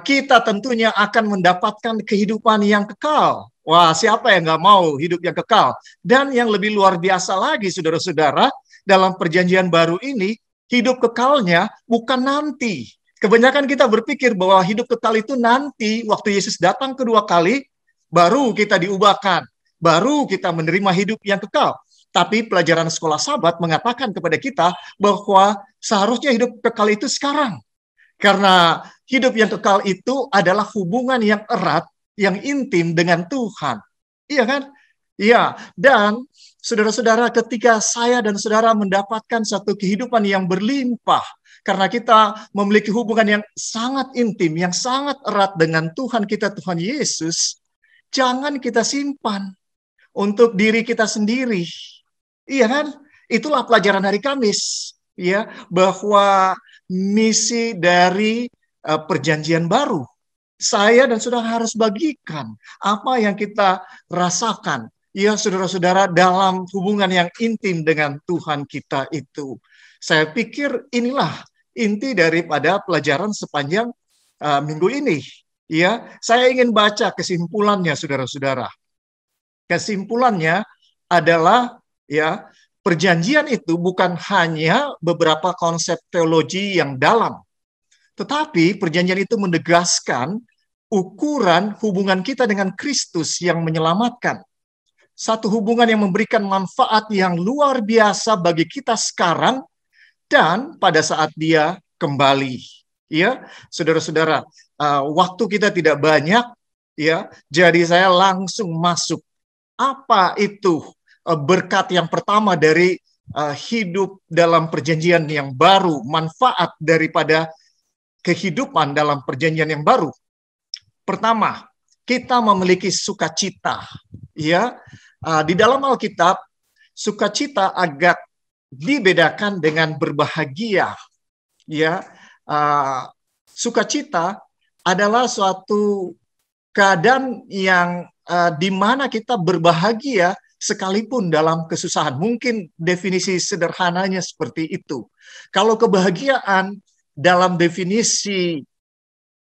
kita tentunya akan mendapatkan kehidupan yang kekal. Wah, siapa yang nggak mau hidup yang kekal? Dan yang lebih luar biasa lagi, saudara-saudara, dalam perjanjian baru ini, hidup kekalnya bukan nanti. Kebanyakan kita berpikir bahwa hidup kekal itu nanti, waktu Yesus datang kedua kali, baru kita diubahkan, baru kita menerima hidup yang kekal. Tapi pelajaran sekolah Sabat mengatakan kepada kita bahwa seharusnya hidup kekal itu sekarang. Karena hidup yang kekal itu adalah hubungan yang erat, yang intim dengan Tuhan. Iya kan? Iya. Dan saudara-saudara, ketika saya dan saudara mendapatkan satu kehidupan yang berlimpah, karena kita memiliki hubungan yang sangat intim, yang sangat erat dengan Tuhan kita, Tuhan Yesus, jangan kita simpan untuk diri kita sendiri. Iya kan? Itulah pelajaran hari Kamis, ya, bahwa misi dari perjanjian baru. Saya dan saudara harus bagikan apa yang kita rasakan, ya, saudara-saudara, dalam hubungan yang intim dengan Tuhan kita itu. Saya pikir inilah inti daripada pelajaran sepanjang minggu ini. Ya, saya ingin baca kesimpulannya, saudara-saudara. Kesimpulannya adalah, ya, perjanjian itu bukan hanya beberapa konsep teologi yang dalam, tetapi perjanjian itu menegaskan ukuran hubungan kita dengan Kristus yang menyelamatkan. Satu hubungan yang memberikan manfaat yang luar biasa bagi kita sekarang dan pada saat Dia kembali. Ya, saudara-saudara, waktu kita tidak banyak, ya, jadi saya langsung masuk. Apa itu berkat yang pertama dari hidup dalam perjanjian yang baru, manfaat daripada kehidupan dalam perjanjian yang baru? Pertama, kita memiliki sukacita. Ya, di dalam Alkitab, sukacita agak dibedakan dengan berbahagia. Ya, sukacita adalah suatu keadaan yang di mana kita berbahagia sekalipun dalam kesusahan. Mungkin definisi sederhananya seperti itu. Kalau kebahagiaan dalam definisi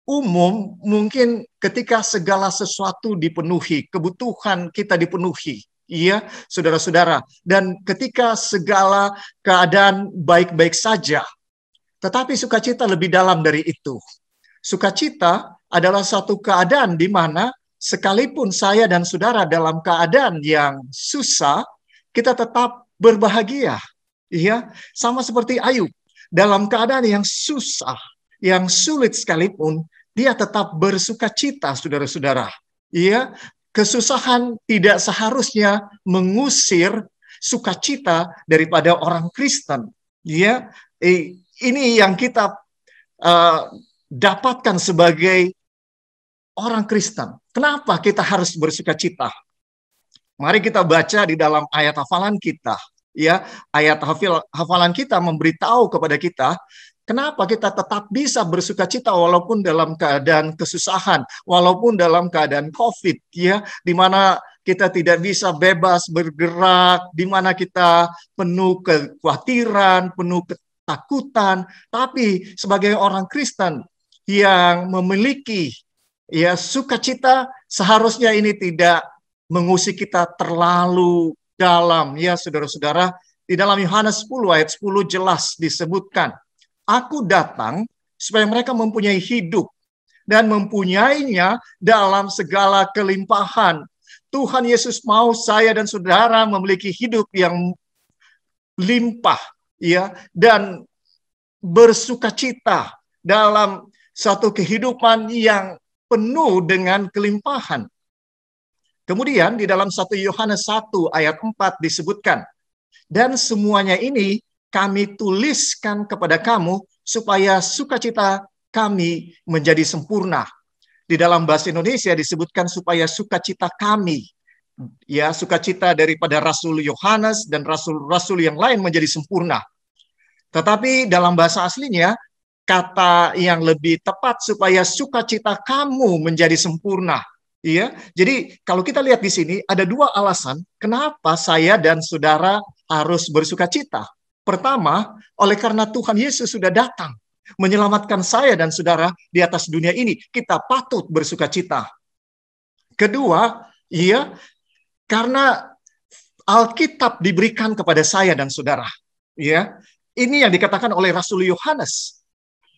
umum, mungkin ketika segala sesuatu dipenuhi, kebutuhan kita dipenuhi, iya, saudara-saudara, dan ketika segala keadaan baik-baik saja. Tetapi sukacita lebih dalam dari itu. Sukacita adalah satu keadaan di mana sekalipun saya dan saudara dalam keadaan yang susah, kita tetap berbahagia. Iya, sama seperti Ayub, dalam keadaan yang susah, yang sulit sekalipun, dia tetap bersukacita, saudara-saudara. Iya, kesusahan tidak seharusnya mengusir sukacita daripada orang Kristen. Ya, ini yang kita dapatkan sebagai orang Kristen. Kenapa kita harus bersukacita? Mari kita baca di dalam ayat hafalan kita. Ya, ayat hafalan kita memberitahu kepada kita kenapa kita tetap bisa bersukacita walaupun dalam keadaan kesusahan, walaupun dalam keadaan COVID, ya, di mana kita tidak bisa bebas bergerak, di mana kita penuh kekhawatiran, penuh ketakutan. Tapi sebagai orang Kristen yang memiliki ya sukacita, seharusnya ini tidak mengusik kita terlalu dalam. Ya, saudara-saudara, di dalam Yohanes 10 ayat 10 jelas disebutkan, aku datang supaya mereka mempunyai hidup dan mempunyainya dalam segala kelimpahan. Tuhan Yesus mau saya dan saudara memiliki hidup yang limpah, ya, dan bersukacita dalam satu kehidupan yang penuh dengan kelimpahan. Kemudian di dalam 1 Yohanes 1 ayat 4 disebutkan, dan semuanya ini kami tuliskan kepada kamu supaya sukacita kami menjadi sempurna. Di dalam bahasa Indonesia disebutkan supaya sukacita kami, ya, sukacita daripada Rasul Yohanes dan rasul-rasul yang lain menjadi sempurna. Tetapi dalam bahasa aslinya, kata yang lebih tepat supaya sukacita kamu menjadi sempurna. Iya, jadi kalau kita lihat di sini ada dua alasan kenapa saya dan saudara harus bersukacita. Pertama, oleh karena Tuhan Yesus sudah datang menyelamatkan saya dan saudara di atas dunia ini, kita patut bersukacita. Kedua, iya, karena Alkitab diberikan kepada saya dan saudara. Ya, ini yang dikatakan oleh Rasul Yohanes.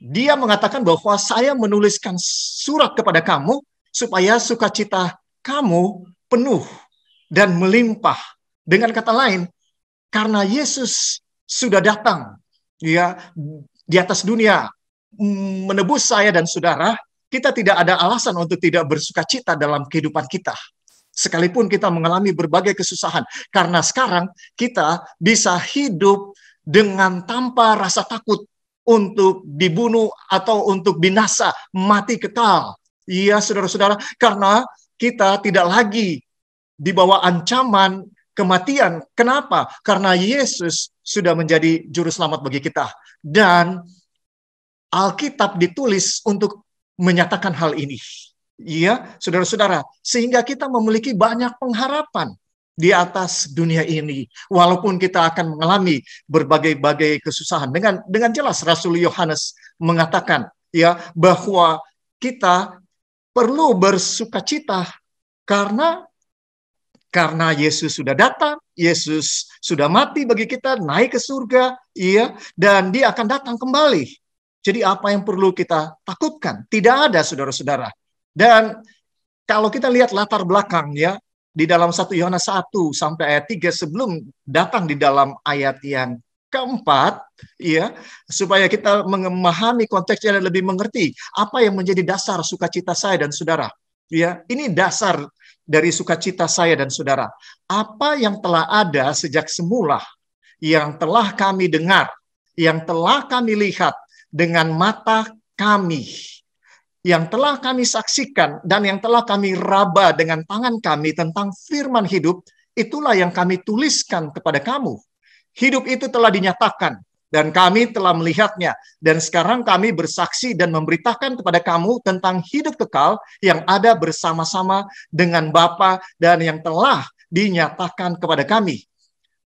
Dia mengatakan bahwa saya menuliskan surat kepada kamu supaya sukacita kamu penuh dan melimpah. Dengan kata lain, karena Yesus sudah datang, ya, di atas dunia menebus saya dan saudara, kita tidak ada alasan untuk tidak bersukacita dalam kehidupan kita. Sekalipun kita mengalami berbagai kesusahan, karena sekarang kita bisa hidup dengan tanpa rasa takut untuk dibunuh atau untuk binasa, mati kekal. Iya, saudara-saudara, karena kita tidak lagi di bawah ancaman kematian. Kenapa? Karena Yesus sudah menjadi juru selamat bagi kita. Dan Alkitab ditulis untuk menyatakan hal ini. Iya, saudara-saudara, sehingga kita memiliki banyak pengharapan di atas dunia ini. Walaupun kita akan mengalami berbagai-bagai kesusahan. Dengan jelas Rasul Yohanes mengatakan, ya, bahwa kita perlu bersukacita karena Yesus sudah datang, Yesus sudah mati bagi kita, naik ke surga, iya, dan dia akan datang kembali. Jadi apa yang perlu kita takutkan? Tidak ada, saudara-saudara. Dan kalau kita lihat latar belakang, ya, di dalam 1 Yohanes 1 sampai ayat 3 sebelum datang di dalam ayat yang keempat, ya, supaya kita memahami konteksnya dan lebih mengerti apa yang menjadi dasar sukacita saya dan saudara. Ya, ini dasar dari sukacita saya dan saudara. Apa yang telah ada sejak semula, yang telah kami dengar, yang telah kami lihat dengan mata kami, yang telah kami saksikan dan yang telah kami raba dengan tangan kami tentang firman hidup, itulah yang kami tuliskan kepada kamu. Hidup itu telah dinyatakan dan kami telah melihatnya. Dan sekarang kami bersaksi dan memberitakan kepada kamu tentang hidup kekal yang ada bersama-sama dengan Bapa dan yang telah dinyatakan kepada kami.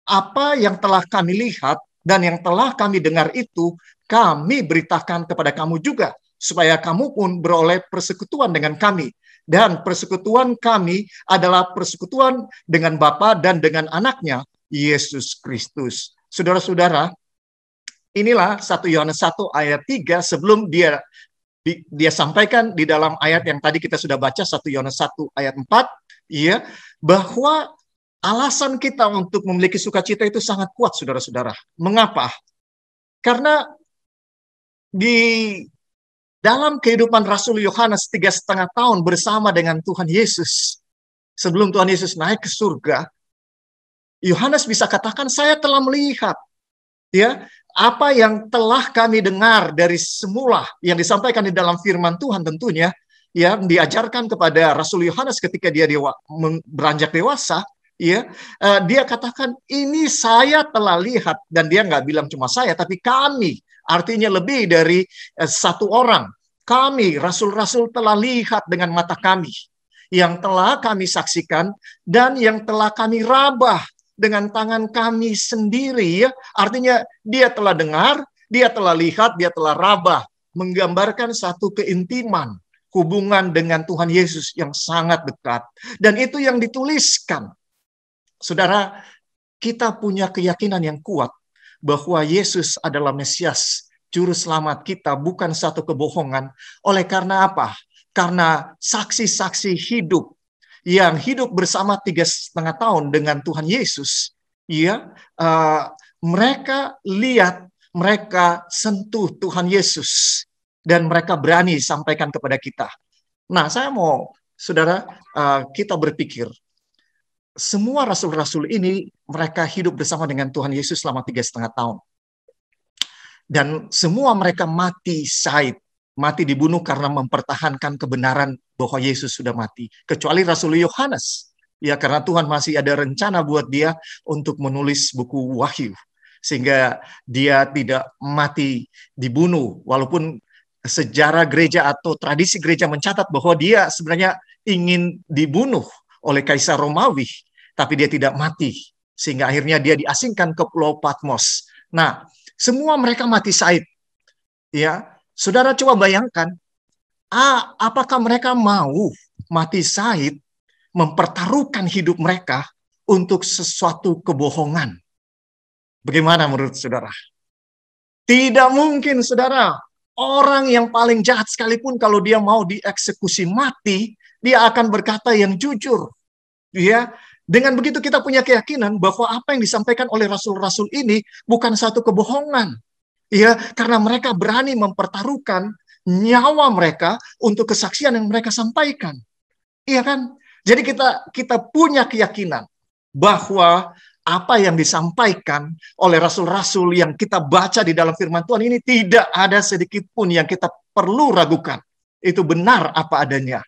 Apa yang telah kami lihat dan yang telah kami dengar itu kami beritakan kepada kamu juga, supaya kamu pun beroleh persekutuan dengan kami. Dan persekutuan kami adalah persekutuan dengan Bapa dan dengan anaknya, Yesus Kristus. Saudara-saudara, inilah 1 Yohanes 1 ayat 3 sebelum dia sampaikan di dalam ayat yang tadi kita sudah baca, 1 Yohanes 1 ayat 4, ya, bahwa alasan kita untuk memiliki sukacita itu sangat kuat, saudara-saudara. Mengapa? Karena di dalam kehidupan Rasul Yohanes 3,5 tahun bersama dengan Tuhan Yesus, sebelum Tuhan Yesus naik ke surga, Yohanes bisa katakan, saya telah melihat ya apa yang telah kami dengar dari semula yang disampaikan di dalam firman Tuhan tentunya, yang diajarkan kepada Rasul Yohanes ketika dia beranjak dewasa, ya, dia katakan ini saya telah lihat, dan dia nggak bilang cuma saya, tapi kami, artinya lebih dari satu orang. Kami, rasul-rasul, telah lihat dengan mata kami, yang telah kami saksikan dan yang telah kami rabah dengan tangan kami sendiri, ya. Artinya dia telah dengar, dia telah lihat, dia telah rabah, menggambarkan satu keintiman hubungan dengan Tuhan Yesus yang sangat dekat. Dan itu yang dituliskan. Saudara, kita punya keyakinan yang kuat bahwa Yesus adalah Mesias, Juru Selamat kita, bukan satu kebohongan. Oleh karena apa? Karena saksi-saksi hidup yang hidup bersama 3,5 tahun dengan Tuhan Yesus, ya, mereka lihat, mereka sentuh Tuhan Yesus, dan mereka berani sampaikan kepada kita. Nah, saya mau, saudara, kita berpikir, semua rasul-rasul ini, mereka hidup bersama dengan Tuhan Yesus selama 3,5 tahun. Dan semua mereka mati syahid, mati dibunuh karena mempertahankan kebenaran bahwa Yesus sudah mati. Kecuali Rasul Yohanes, ya, karena Tuhan masih ada rencana buat dia untuk menulis buku Wahyu, sehingga dia tidak mati dibunuh, walaupun sejarah gereja atau tradisi gereja mencatat bahwa dia sebenarnya ingin dibunuh oleh Kaisar Romawi, tapi dia tidak mati, sehingga akhirnya dia diasingkan ke Pulau Patmos. Nah, semua mereka mati syahid. Ya, saudara coba bayangkan, apakah mereka mau mati syahid, mempertaruhkan hidup mereka untuk sesuatu kebohongan? Bagaimana menurut saudara? Tidak mungkin, saudara. Orang yang paling jahat sekalipun kalau dia mau dieksekusi mati, dia akan berkata yang jujur. Ya, dengan begitu kita punya keyakinan bahwa apa yang disampaikan oleh rasul-rasul ini bukan satu kebohongan. Ya, karena mereka berani mempertaruhkan nyawa mereka untuk kesaksian yang mereka sampaikan. Iya kan? Jadi kita punya keyakinan bahwa apa yang disampaikan oleh rasul-rasul yang kita baca di dalam firman Tuhan ini tidak ada sedikit pun yang kita perlu ragukan. Itu benar apa adanya.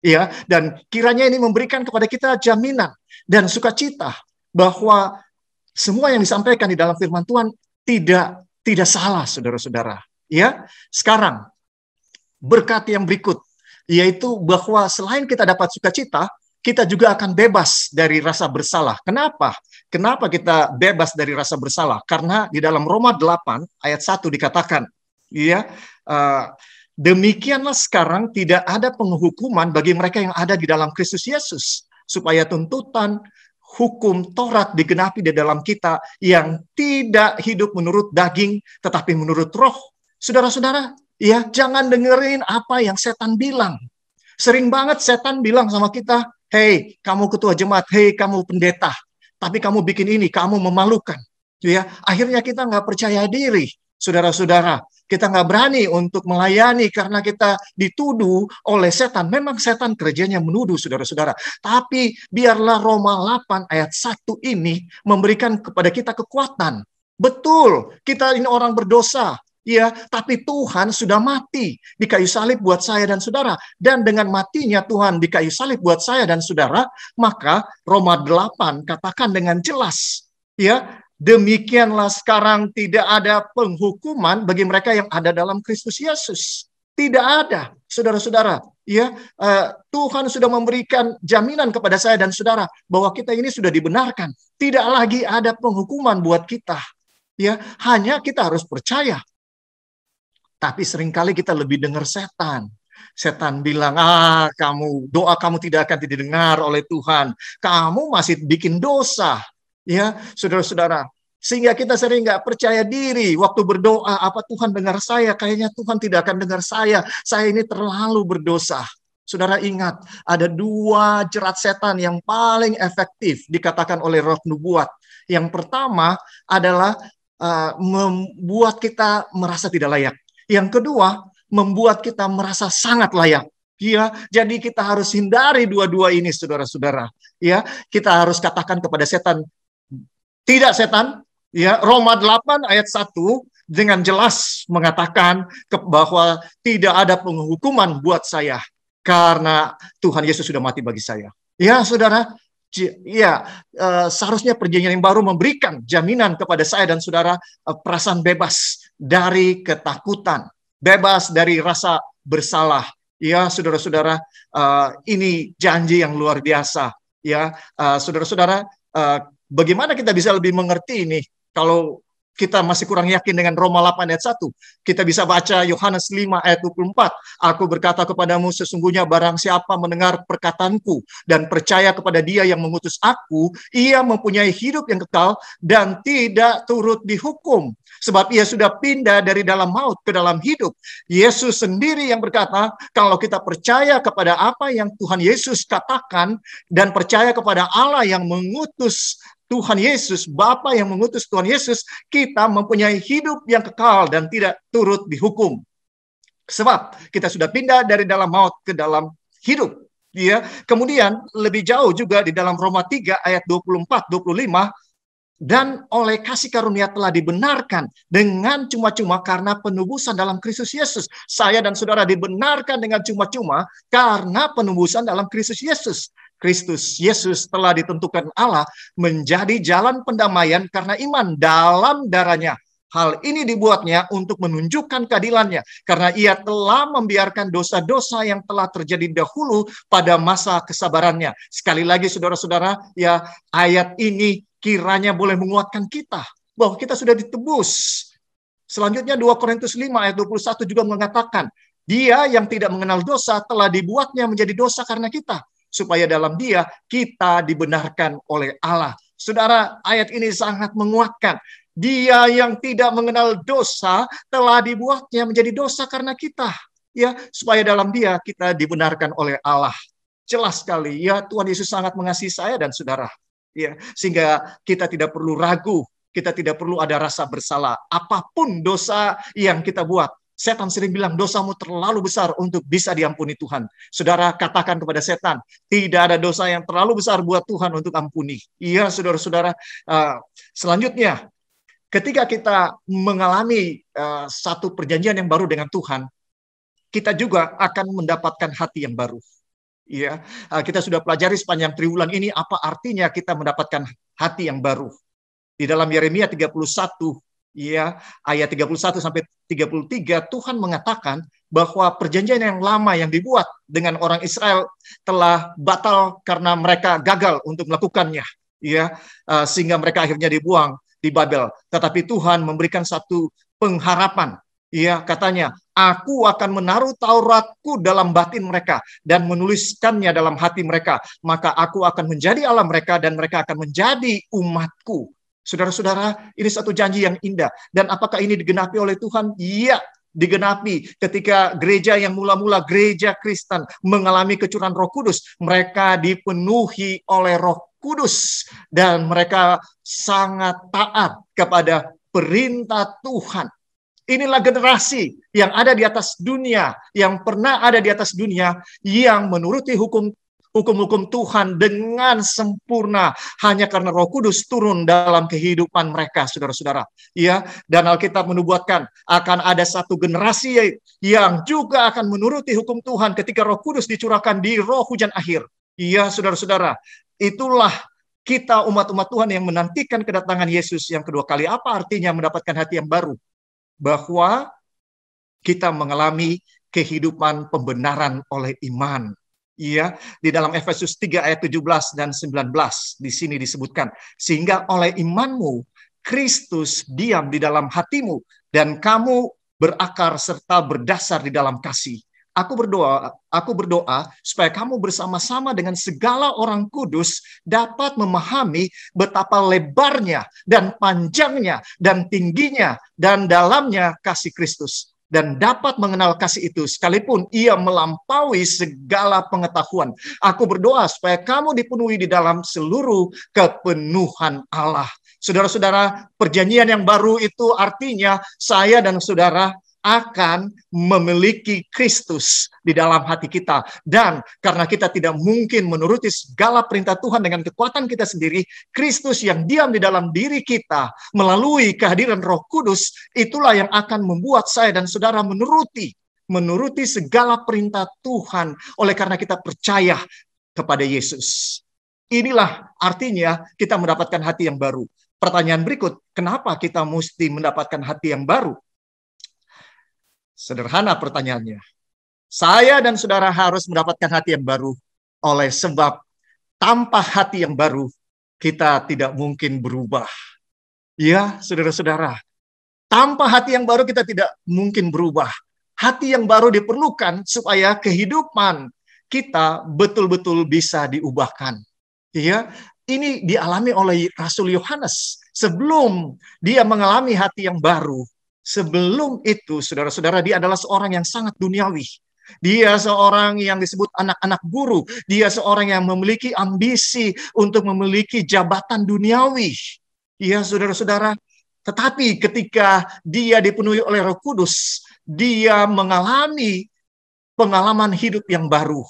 Ya, dan kiranya ini memberikan kepada kita jaminan dan sukacita bahwa semua yang disampaikan di dalam firman Tuhan tidak salah, saudara-saudara. Ya, sekarang berkat yang berikut, yaitu bahwa selain kita dapat sukacita, kita juga akan bebas dari rasa bersalah. Kenapa? Kenapa kita bebas dari rasa bersalah? Karena di dalam Roma 8 ayat 1 dikatakan, ya, demikianlah sekarang tidak ada penghukuman bagi mereka yang ada di dalam Kristus Yesus, supaya tuntutan hukum Taurat digenapi di dalam kita yang tidak hidup menurut daging, tetapi menurut roh. Saudara-saudara, ya, jangan dengerin apa yang setan bilang. Sering banget setan bilang sama kita, hei, kamu ketua jemaat, hei, kamu pendeta, tapi kamu bikin ini, kamu memalukan. Ya, akhirnya kita nggak percaya diri, saudara-saudara. Kita nggak berani untuk melayani karena kita dituduh oleh setan. Memang setan kerjanya menuduh, saudara-saudara. Tapi biarlah Roma 8 ayat 1 ini memberikan kepada kita kekuatan. Betul, kita ini orang berdosa. Ya, tapi Tuhan sudah mati di kayu salib buat saya dan saudara. Dan dengan matinya Tuhan di kayu salib buat saya dan saudara, maka Roma 8 katakan dengan jelas, ya, demikianlah sekarang tidak ada penghukuman bagi mereka yang ada dalam Kristus Yesus. Tidak ada, saudara-saudara. Ya, Tuhan sudah memberikan jaminan kepada saya dan saudara bahwa kita ini sudah dibenarkan. Tidak lagi ada penghukuman buat kita. Ya, hanya kita harus percaya. Tapi seringkali kita lebih dengar setan. Setan bilang, doa kamu tidak akan didengar oleh Tuhan. Kamu masih bikin dosa. Ya, saudara-saudara. Sehingga kita sering nggak percaya diri. Waktu berdoa, apa Tuhan dengar saya? Kayaknya Tuhan tidak akan dengar saya. Saya ini terlalu berdosa. Saudara ingat, ada 2 jerat setan yang paling efektif dikatakan oleh roh nubuat. Yang pertama adalah membuat kita merasa tidak layak. Yang kedua, membuat kita merasa sangat layak. Ya, jadi kita harus hindari dua-dua ini, saudara-saudara. Ya, kita harus katakan kepada setan, Tidak setan. Ya, Roma 8 ayat 1 dengan jelas mengatakan bahwa tidak ada penghukuman buat saya karena Tuhan Yesus sudah mati bagi saya. Ya, saudara, ya, seharusnya perjanjian yang baru memberikan jaminan kepada saya dan saudara perasaan bebas dari ketakutan, bebas dari rasa bersalah. Ya, saudara-saudara, ini janji yang luar biasa. Ya, saudara-saudara, bagaimana kita bisa lebih mengerti ini? Kalau kita masih kurang yakin dengan Roma 8 ayat 1, kita bisa baca Yohanes 5 ayat 24. Aku berkata kepadamu, sesungguhnya barang siapa mendengar perkataanku dan percaya kepada Dia yang mengutus aku, ia mempunyai hidup yang kekal dan tidak turut dihukum. Sebab ia sudah pindah dari dalam maut ke dalam hidup. Yesus sendiri yang berkata, kalau kita percaya kepada apa yang Tuhan Yesus katakan dan percaya kepada Allah yang mengutus Tuhan Yesus, Bapa yang mengutus Tuhan Yesus, kita mempunyai hidup yang kekal dan tidak turut dihukum. Sebab kita sudah pindah dari dalam maut ke dalam hidup. Ya. Kemudian lebih jauh juga di dalam Roma 3 ayat 24-25, dan oleh kasih karunia telah dibenarkan dengan cuma-cuma karena penebusan dalam Kristus Yesus. Saya dan saudara dibenarkan dengan cuma-cuma karena penebusan dalam Kristus Yesus. Kristus Yesus telah ditentukan Allah menjadi jalan pendamaian karena iman dalam darahnya. Hal ini dibuatnya untuk menunjukkan keadilannya karena ia telah membiarkan dosa-dosa yang telah terjadi dahulu pada masa kesabarannya. Sekali lagi saudara-saudara, ya, ayat ini kiranya boleh menguatkan kita bahwa kita sudah ditebus. Selanjutnya 2 Korintus 5 ayat 21 juga mengatakan, Dia yang tidak mengenal dosa telah dibuatnya menjadi dosa karena kita, supaya dalam Dia kita dibenarkan oleh Allah. Saudara, ayat ini sangat menguatkan. Dia yang tidak mengenal dosa telah dibuatnya menjadi dosa karena kita, ya, supaya dalam Dia kita dibenarkan oleh Allah. Jelas sekali, ya, Tuhan Yesus sangat mengasihi saya dan saudara, ya, sehingga kita tidak perlu ragu, kita tidak perlu ada rasa bersalah. Apapun dosa yang kita buat, setan sering bilang dosamu terlalu besar untuk bisa diampuni Tuhan. Saudara, katakan kepada setan, tidak ada dosa yang terlalu besar buat Tuhan untuk ampuni. Iya, saudara-saudara. Selanjutnya, ketika kita mengalami satu perjanjian yang baru dengan Tuhan, kita juga akan mendapatkan hati yang baru. Iya, kita sudah pelajari sepanjang triwulan ini apa artinya kita mendapatkan hati yang baru. Di dalam Yeremia 31, ya, ayat 31 sampai 33, Tuhan mengatakan bahwa perjanjian yang lama yang dibuat dengan orang Israel telah batal karena mereka gagal untuk melakukannya, ya, sehingga mereka akhirnya dibuang di Babel. Tetapi Tuhan memberikan satu pengharapan, ya, katanya, Aku akan menaruh Tauratku dalam batin mereka dan menuliskannya dalam hati mereka. Maka aku akan menjadi Allah mereka dan mereka akan menjadi umatku. Saudara-saudara, ini satu janji yang indah. Dan apakah ini digenapi oleh Tuhan? Iya, digenapi ketika gereja yang mula-mula gereja Kristen mengalami kecurangan Roh Kudus. Mereka dipenuhi oleh Roh Kudus dan mereka sangat taat kepada perintah Tuhan. Inilah generasi yang ada di atas dunia, yang pernah ada di atas dunia, yang menuruti hukum-hukum Tuhan dengan sempurna hanya karena Roh Kudus turun dalam kehidupan mereka, saudara-saudara. Ya, dan Alkitab menubuatkan akan ada satu generasi yang juga akan menuruti hukum Tuhan ketika Roh Kudus dicurahkan di roh hujan akhir. Ya, saudara-saudara, itulah kita umat-umat Tuhan yang menantikan kedatangan Yesus yang kedua kali. Apa artinya mendapatkan hati yang baru? Bahwa kita mengalami kehidupan pembenaran oleh iman. Iya, di dalam Efesus 3 ayat 17 dan 19 di sini disebutkan, sehingga oleh imanmu Kristus diam di dalam hatimu dan kamu berakar serta berdasar di dalam kasih. Aku berdoa supaya kamu bersama-sama dengan segala orang kudus dapat memahami betapa lebarnya dan panjangnya dan tingginya dan dalamnya kasih Kristus, dan dapat mengenal kasih itu sekalipun ia melampaui segala pengetahuan. Aku berdoa supaya kamu dipenuhi di dalam seluruh kepenuhan Allah. Saudara-saudara, perjanjian yang baru itu artinya saya dan saudara akan memiliki Kristus di dalam hati kita. Dan karena kita tidak mungkin menuruti segala perintah Tuhan dengan kekuatan kita sendiri, Kristus yang diam di dalam diri kita melalui kehadiran Roh Kudus, itulah yang akan membuat saya dan saudara menuruti segala perintah Tuhan oleh karena kita percaya kepada Yesus. Inilah artinya kita mendapatkan hati yang baru. Pertanyaan berikut, kenapa kita mesti mendapatkan hati yang baru? Sederhana pertanyaannya. Saya dan saudara harus mendapatkan hati yang baru oleh sebab tanpa hati yang baru kita tidak mungkin berubah. Ya, saudara-saudara, tanpa hati yang baru kita tidak mungkin berubah. Hati yang baru diperlukan supaya kehidupan kita betul-betul bisa diubahkan. Ya, ini dialami oleh Rasul Yohanes sebelum dia mengalami hati yang baru. Sebelum itu, saudara-saudara, dia adalah seorang yang sangat duniawi. Dia seorang yang disebut anak-anak guru. Dia seorang yang memiliki ambisi untuk memiliki jabatan duniawi. Ya, saudara-saudara. Tetapi ketika dia dipenuhi oleh Roh Kudus, dia mengalami pengalaman hidup yang baru.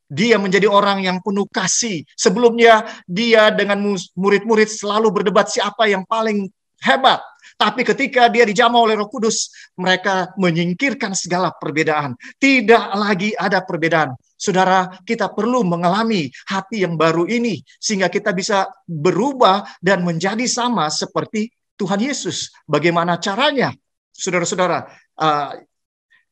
Dia menjadi orang yang penuh kasih. Sebelumnya dia dengan murid-murid selalu berdebat siapa yang paling hebat. Tapi ketika dia dijamah oleh Roh Kudus, mereka menyingkirkan segala perbedaan. Tidak lagi ada perbedaan. Saudara, kita perlu mengalami hati yang baru ini, sehingga kita bisa berubah dan menjadi sama seperti Tuhan Yesus. Bagaimana caranya? Saudara-saudara,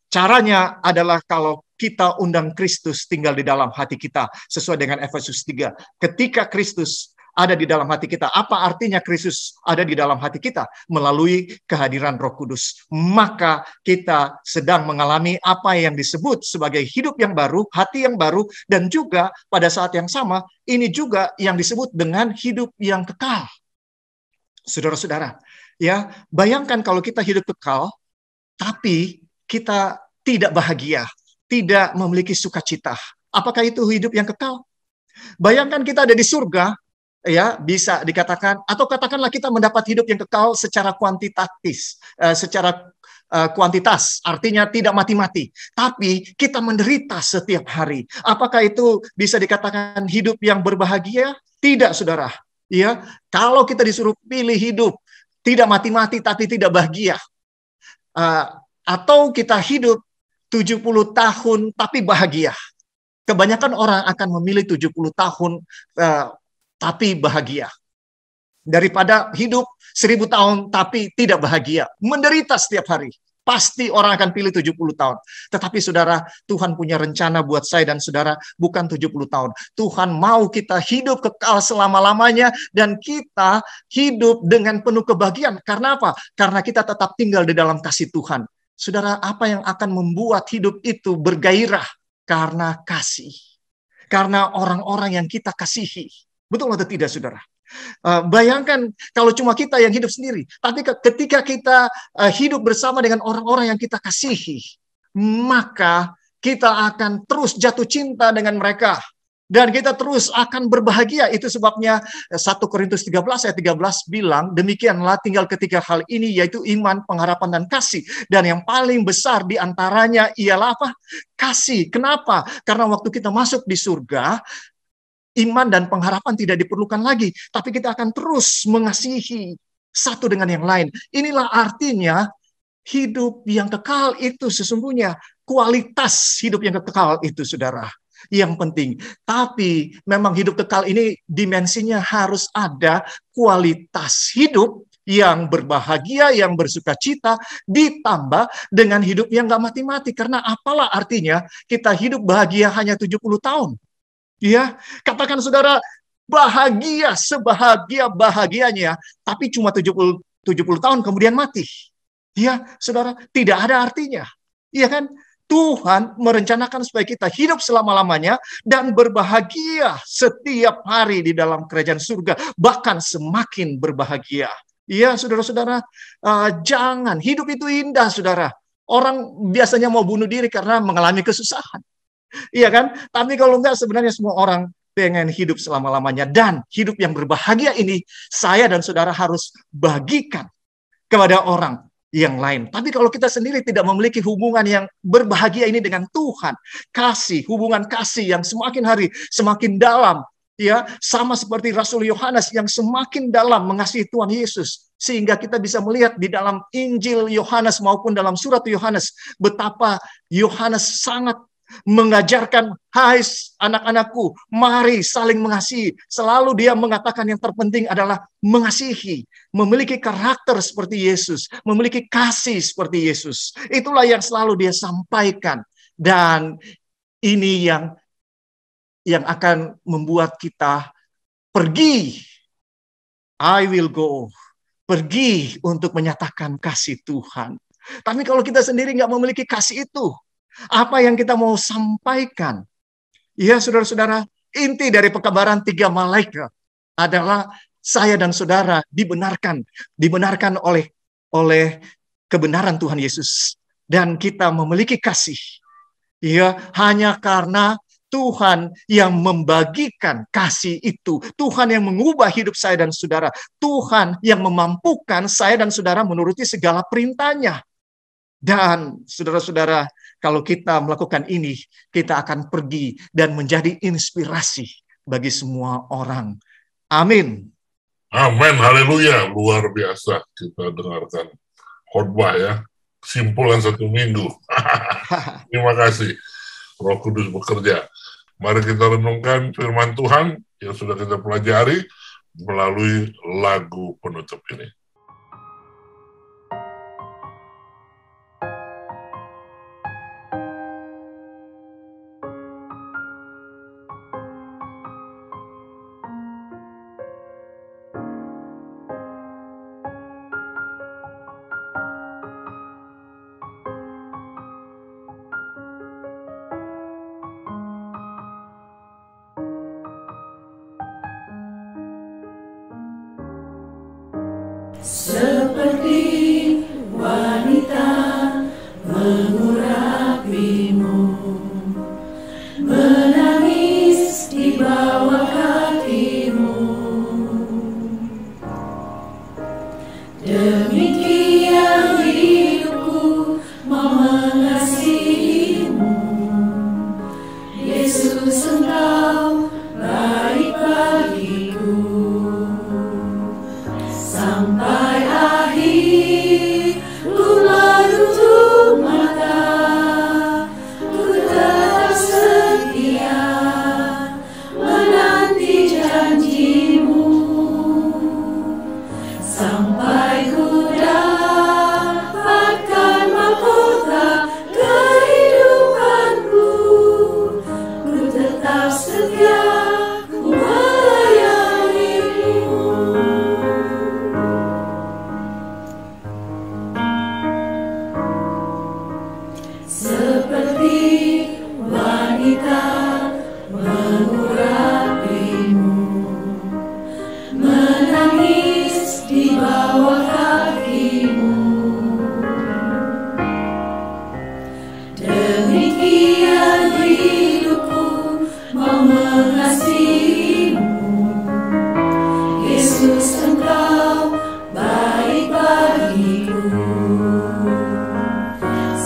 caranya adalah kalau kita undang Kristus tinggal di dalam hati kita, sesuai dengan Efesus 3. Ketika Kristus ada di dalam hati kita. Apa artinya Kristus ada di dalam hati kita? Melalui kehadiran Roh Kudus. Maka kita sedang mengalami apa yang disebut sebagai hidup yang baru, hati yang baru, dan juga pada saat yang sama, ini juga yang disebut dengan hidup yang kekal. Saudara-saudara, ya, bayangkan kalau kita hidup kekal, tapi kita tidak bahagia, tidak memiliki sukacita. Apakah itu hidup yang kekal? Bayangkan kita ada di surga, ya, bisa dikatakan, atau katakanlah kita mendapat hidup yang kekal secara kuantitatif, kuantitas, artinya tidak mati-mati, tapi kita menderita setiap hari. Apakah itu bisa dikatakan hidup yang berbahagia? Tidak, saudara. Ya, kalau kita disuruh pilih hidup tidak mati-mati tapi tidak bahagia, atau kita hidup 70 tahun tapi bahagia. Kebanyakan orang akan memilih 70 tahun tapi bahagia, daripada hidup 1000 tahun tapi tidak bahagia, menderita setiap hari. Pasti orang akan pilih 70 tahun. Tetapi saudara, Tuhan punya rencana buat saya dan saudara, bukan 70 tahun. Tuhan mau kita hidup kekal selama-lamanya, dan kita hidup dengan penuh kebahagiaan. Karena apa? Karena kita tetap tinggal di dalam kasih Tuhan. Saudara, apa yang akan membuat hidup itu bergairah? Karena kasih. Karena orang-orang yang kita kasihi. Betul atau tidak, saudara? Bayangkan kalau cuma kita yang hidup sendiri. Tapi ketika kita hidup bersama dengan orang-orang yang kita kasihi, maka kita akan terus jatuh cinta dengan mereka. Dan kita terus akan berbahagia. Itu sebabnya 1 Korintus 13 ayat 13 bilang, demikianlah tinggal ketiga hal ini, yaitu iman, pengharapan, dan kasih. Dan yang paling besar di antaranya ialah apa? Kasih. Kenapa? Karena waktu kita masuk di surga, iman dan pengharapan tidak diperlukan lagi, tapi kita akan terus mengasihi satu dengan yang lain. Inilah artinya hidup yang kekal itu sesungguhnya, kualitas hidup yang kekal itu, saudara, yang penting. Tapi memang hidup kekal ini dimensinya harus ada kualitas hidup yang berbahagia, yang bersukacita, ditambah dengan hidup yang gak mati-mati. Karena apalah artinya kita hidup bahagia hanya 70 tahun. Ya, katakan saudara, bahagia sebahagia-bahagianya, tapi cuma 70 tahun kemudian mati. Ya, saudara, tidak ada artinya. Iya kan? Tuhan merencanakan supaya kita hidup selama-lamanya dan berbahagia setiap hari di dalam kerajaan surga, bahkan semakin berbahagia. Iya, saudara-saudara, jangan, hidup itu indah, saudara. Orang biasanya mau bunuh diri karena mengalami kesusahan. Iya kan? Tapi kalau enggak, sebenarnya semua orang pengen hidup selama-lamanya. Dan hidup yang berbahagia ini, saya dan saudara harus bagikan kepada orang. yang lain. Tapi kalau kita sendiri tidak memiliki hubungan yang berbahagia ini dengan Tuhan, hubungan kasih yang semakin hari semakin dalam, ya, sama seperti Rasul Yohanes yang semakin dalam mengasihi Tuhan Yesus, sehingga kita bisa melihat di dalam Injil Yohanes maupun dalam surat Yohanes betapa Yohanes sangat mengajarkan, hai anak-anakku, mari saling mengasihi. Selalu dia mengatakan yang terpenting adalah mengasihi, memiliki karakter seperti Yesus, memiliki kasih seperti Yesus. Itulah yang selalu dia sampaikan. Dan ini yang akan membuat kita pergi. I will go. Pergi untuk menyatakan kasih Tuhan. Tapi kalau kita sendiri nggak memiliki kasih itu, apa yang kita mau sampaikan? Ya, saudara-saudara, inti dari pekabaran 3 malaikat adalah saya dan saudara dibenarkan oleh kebenaran Tuhan Yesus, dan kita memiliki kasih. Ya, hanya karena Tuhan yang membagikan kasih itu, Tuhan yang mengubah hidup saya dan saudara, Tuhan yang memampukan saya dan saudara menuruti segala perintahnya. Dan saudara-saudara, kalau kita melakukan ini, kita akan pergi dan menjadi inspirasi bagi semua orang. Amin. Amin, haleluya. Luar biasa kita dengarkan khotbah ya. Kesimpulan 1 minggu. Terima kasih. Roh Kudus bekerja. Mari kita renungkan firman Tuhan yang sudah kita pelajari melalui lagu penutup ini. Seperti wanita mengurapimu, menangis di bawah kakimu. Demikian hidupku mau mengasihimu, Yesus Engkau baik bagiku. Sampai akhir ku menutup mata, ku tetap setia menanti janjimu. Sampai ku dapatkan mahkota kehidupanku, ku tetap setia melayanimu. Seperti wanita mengurapimu, menangis di bawah kakimu. Demikian hidupku mau mengasihimu, Yesus Engkau baik bagiku.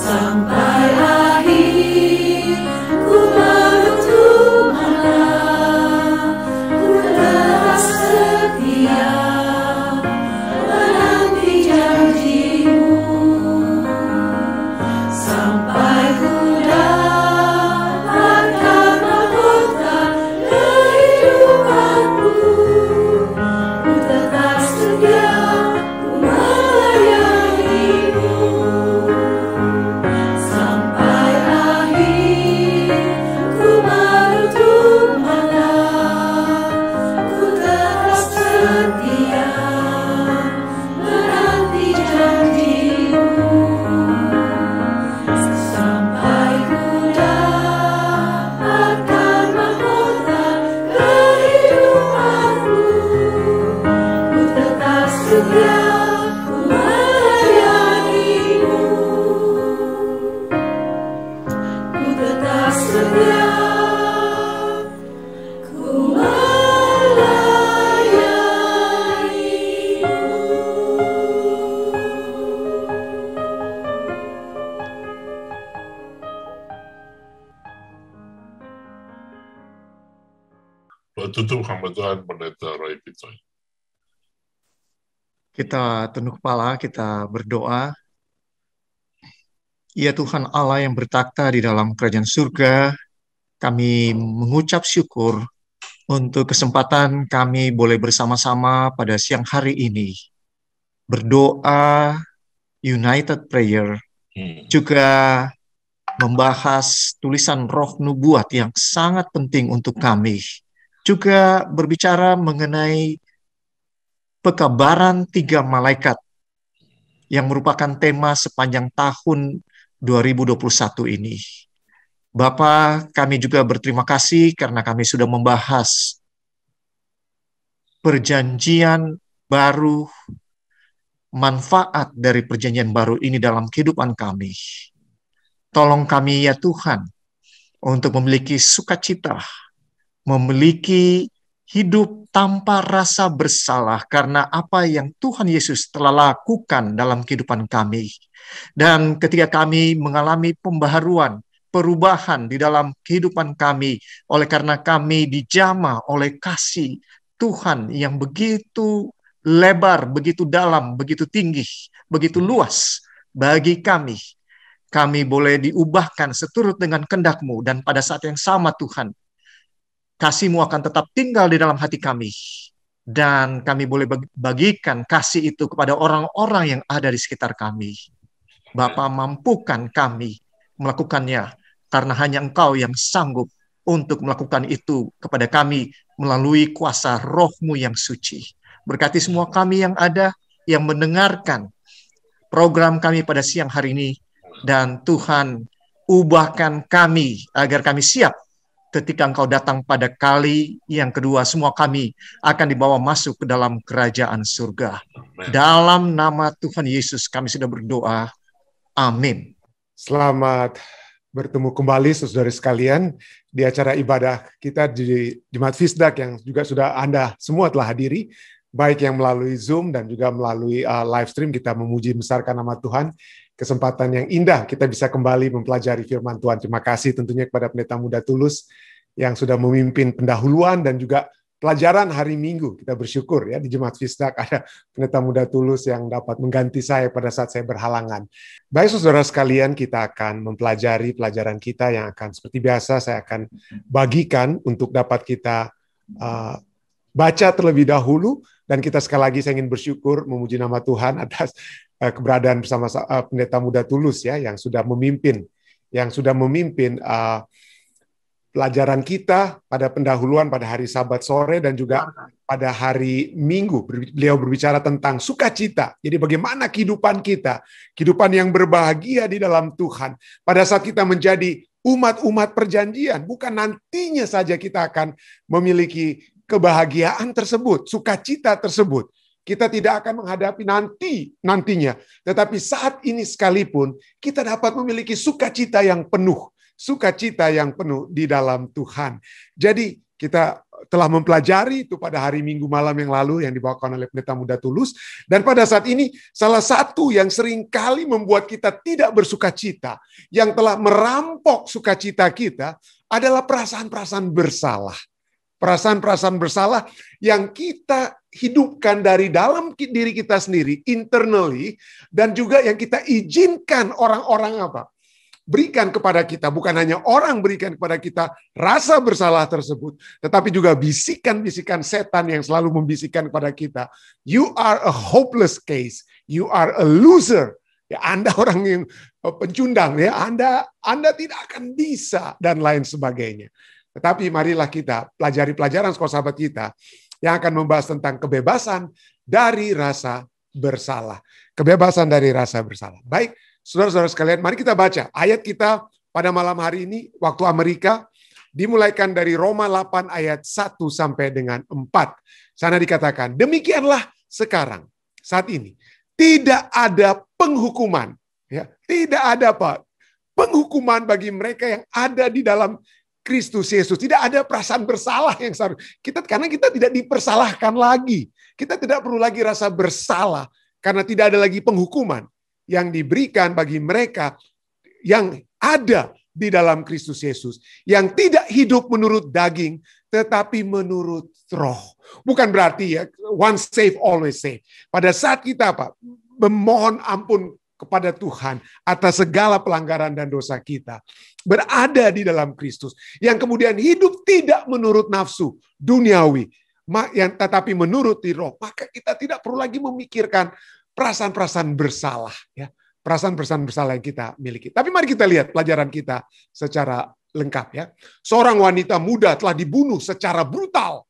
Sampai akhir ku menutup mata, ku tetap setia menanti janjimu. Sampai ku dapatkan mahkota kehidupanku, ku tetap setia melayanimu. Sampai akhir ku menutup mata, ku tetap setia menanti janjimu. Sampai ku dapatkan mahkota kehidupanku, ku tetap setia melayanimu. Ku tetap setia, ku melayanimu. tutup hamba Tuhan Pendeta Roy Pitoy. Kita tunduk kepala, kita berdoa. Ya Tuhan Allah yang bertakhta di dalam kerajaan surga, kami mengucap syukur untuk kesempatan kami boleh bersama-sama pada siang hari ini. Berdoa, United Prayer, juga membahas tulisan roh nubuat yang sangat penting untuk kami. Juga berbicara mengenai pekabaran 3 malaikat yang merupakan tema sepanjang tahun 2021 ini. Bapa, kami juga berterima kasih karena kami sudah membahas perjanjian baru, manfaat dari perjanjian baru ini dalam kehidupan kami. Tolong kami ya Tuhan, untuk memiliki sukacita, memiliki hidup tanpa rasa bersalah karena apa yang Tuhan Yesus telah lakukan dalam kehidupan kami. Dan ketika kami mengalami pembaharuan, perubahan di dalam kehidupan kami, oleh karena kami dijamah oleh kasih Tuhan yang begitu lebar, begitu dalam, begitu tinggi, begitu luas bagi kami. Kami boleh diubahkan seturut dengan kehendak-Mu, dan pada saat yang sama Tuhan, kasih-Mu akan tetap tinggal di dalam hati kami. Dan kami boleh bagikan kasih itu kepada orang-orang yang ada di sekitar kami. Bapa, mampukan kami melakukannya, karena hanya Engkau yang sanggup untuk melakukan itu kepada kami melalui kuasa Roh-Mu yang suci. Berkati semua kami yang ada, yang mendengarkan program kami pada siang hari ini. Dan Tuhan, ubahkan kami agar kami siap ketika Engkau datang pada kali yang kedua. Semua kami akan dibawa masuk ke dalam kerajaan surga. Dalam nama Tuhan Yesus kami sudah berdoa. Amin. Selamat bertemu kembali saudara sekalian di acara ibadah kita di Jemaat Fisdak yang juga sudah Anda semua telah hadiri, baik yang melalui Zoom dan juga melalui live stream. Kita memuji besarkan nama Tuhan. Kesempatan yang indah kita bisa kembali mempelajari firman Tuhan. Terima kasih tentunya kepada Pendeta Muda Tulus yang sudah memimpin pendahuluan dan juga pelajaran hari Minggu. Kita bersyukur ya di Jemaat Fisdak ada Pendeta Muda Tulus yang dapat mengganti saya pada saat saya berhalangan. Baik saudara sekalian, kita akan mempelajari pelajaran kita yang akan seperti biasa saya akan bagikan untuk dapat kita baca terlebih dahulu. Dan kita sekali lagi saya ingin bersyukur memuji nama Tuhan atas keberadaan bersama Pendeta Muda Tulus ya yang sudah memimpin pelajaran kita pada pendahuluan pada hari Sabat sore dan juga pada hari Minggu. Beliau berbicara tentang sukacita. Jadi bagaimana kehidupan kita, kehidupan yang berbahagia di dalam Tuhan. Pada saat kita menjadi umat-umat perjanjian, bukan nantinya saja kita akan memiliki kebahagiaan tersebut, sukacita tersebut. Kita tidak akan menghadapi nantinya. Tetapi saat ini sekalipun, kita dapat memiliki sukacita yang penuh. Sukacita yang penuh di dalam Tuhan. Jadi kita telah mempelajari itu pada hari Minggu malam yang lalu yang dibawakan oleh Pendeta Muda Tulus. Dan pada saat ini, salah satu yang sering kali membuat kita tidak bersukacita, yang telah merampok sukacita kita, adalah perasaan-perasaan bersalah. Perasaan-perasaan bersalah yang kita hidupkan dari dalam diri kita sendiri, internally, dan juga yang kita izinkan orang-orang berikan kepada kita. Bukan hanya orang berikan kepada kita rasa bersalah tersebut, tetapi juga bisikan-bisikan setan yang selalu membisikkan kepada kita, you are a hopeless case, you are a loser. Ya, Anda orang yang pencundang, ya, Anda tidak akan bisa, dan lain sebagainya. Tetapi marilah kita pelajari pelajaran sekolah sahabat kita yang akan membahas tentang kebebasan dari rasa bersalah. Kebebasan dari rasa bersalah. Baik, saudara-saudara sekalian, mari kita baca ayat kita pada malam hari ini, waktu Amerika, dimulaikan dari Roma 8 ayat 1 sampai dengan 4. Sana dikatakan, demikianlah sekarang, saat ini, tidak ada penghukuman. Ya, tidak ada penghukuman bagi mereka yang ada di dalam Kristus Yesus. Tidak ada perasaan bersalah yang karena kita tidak dipersalahkan lagi. Kita tidak perlu lagi rasa bersalah karena tidak ada lagi penghukuman yang diberikan bagi mereka yang ada di dalam Kristus Yesus, yang tidak hidup menurut daging tetapi menurut roh. Bukan berarti ya, once saved, always saved. Pada saat kita memohon ampun kepada Tuhan atas segala pelanggaran dan dosa kita, berada di dalam Kristus, yang kemudian hidup tidak menurut nafsu duniawi, yang tetapi menurut roh, maka kita tidak perlu lagi memikirkan perasaan-perasaan bersalah, ya, perasaan-perasaan bersalah yang kita miliki. Tapi mari kita lihat pelajaran kita secara lengkap, ya. Seorang wanita muda telah dibunuh secara brutal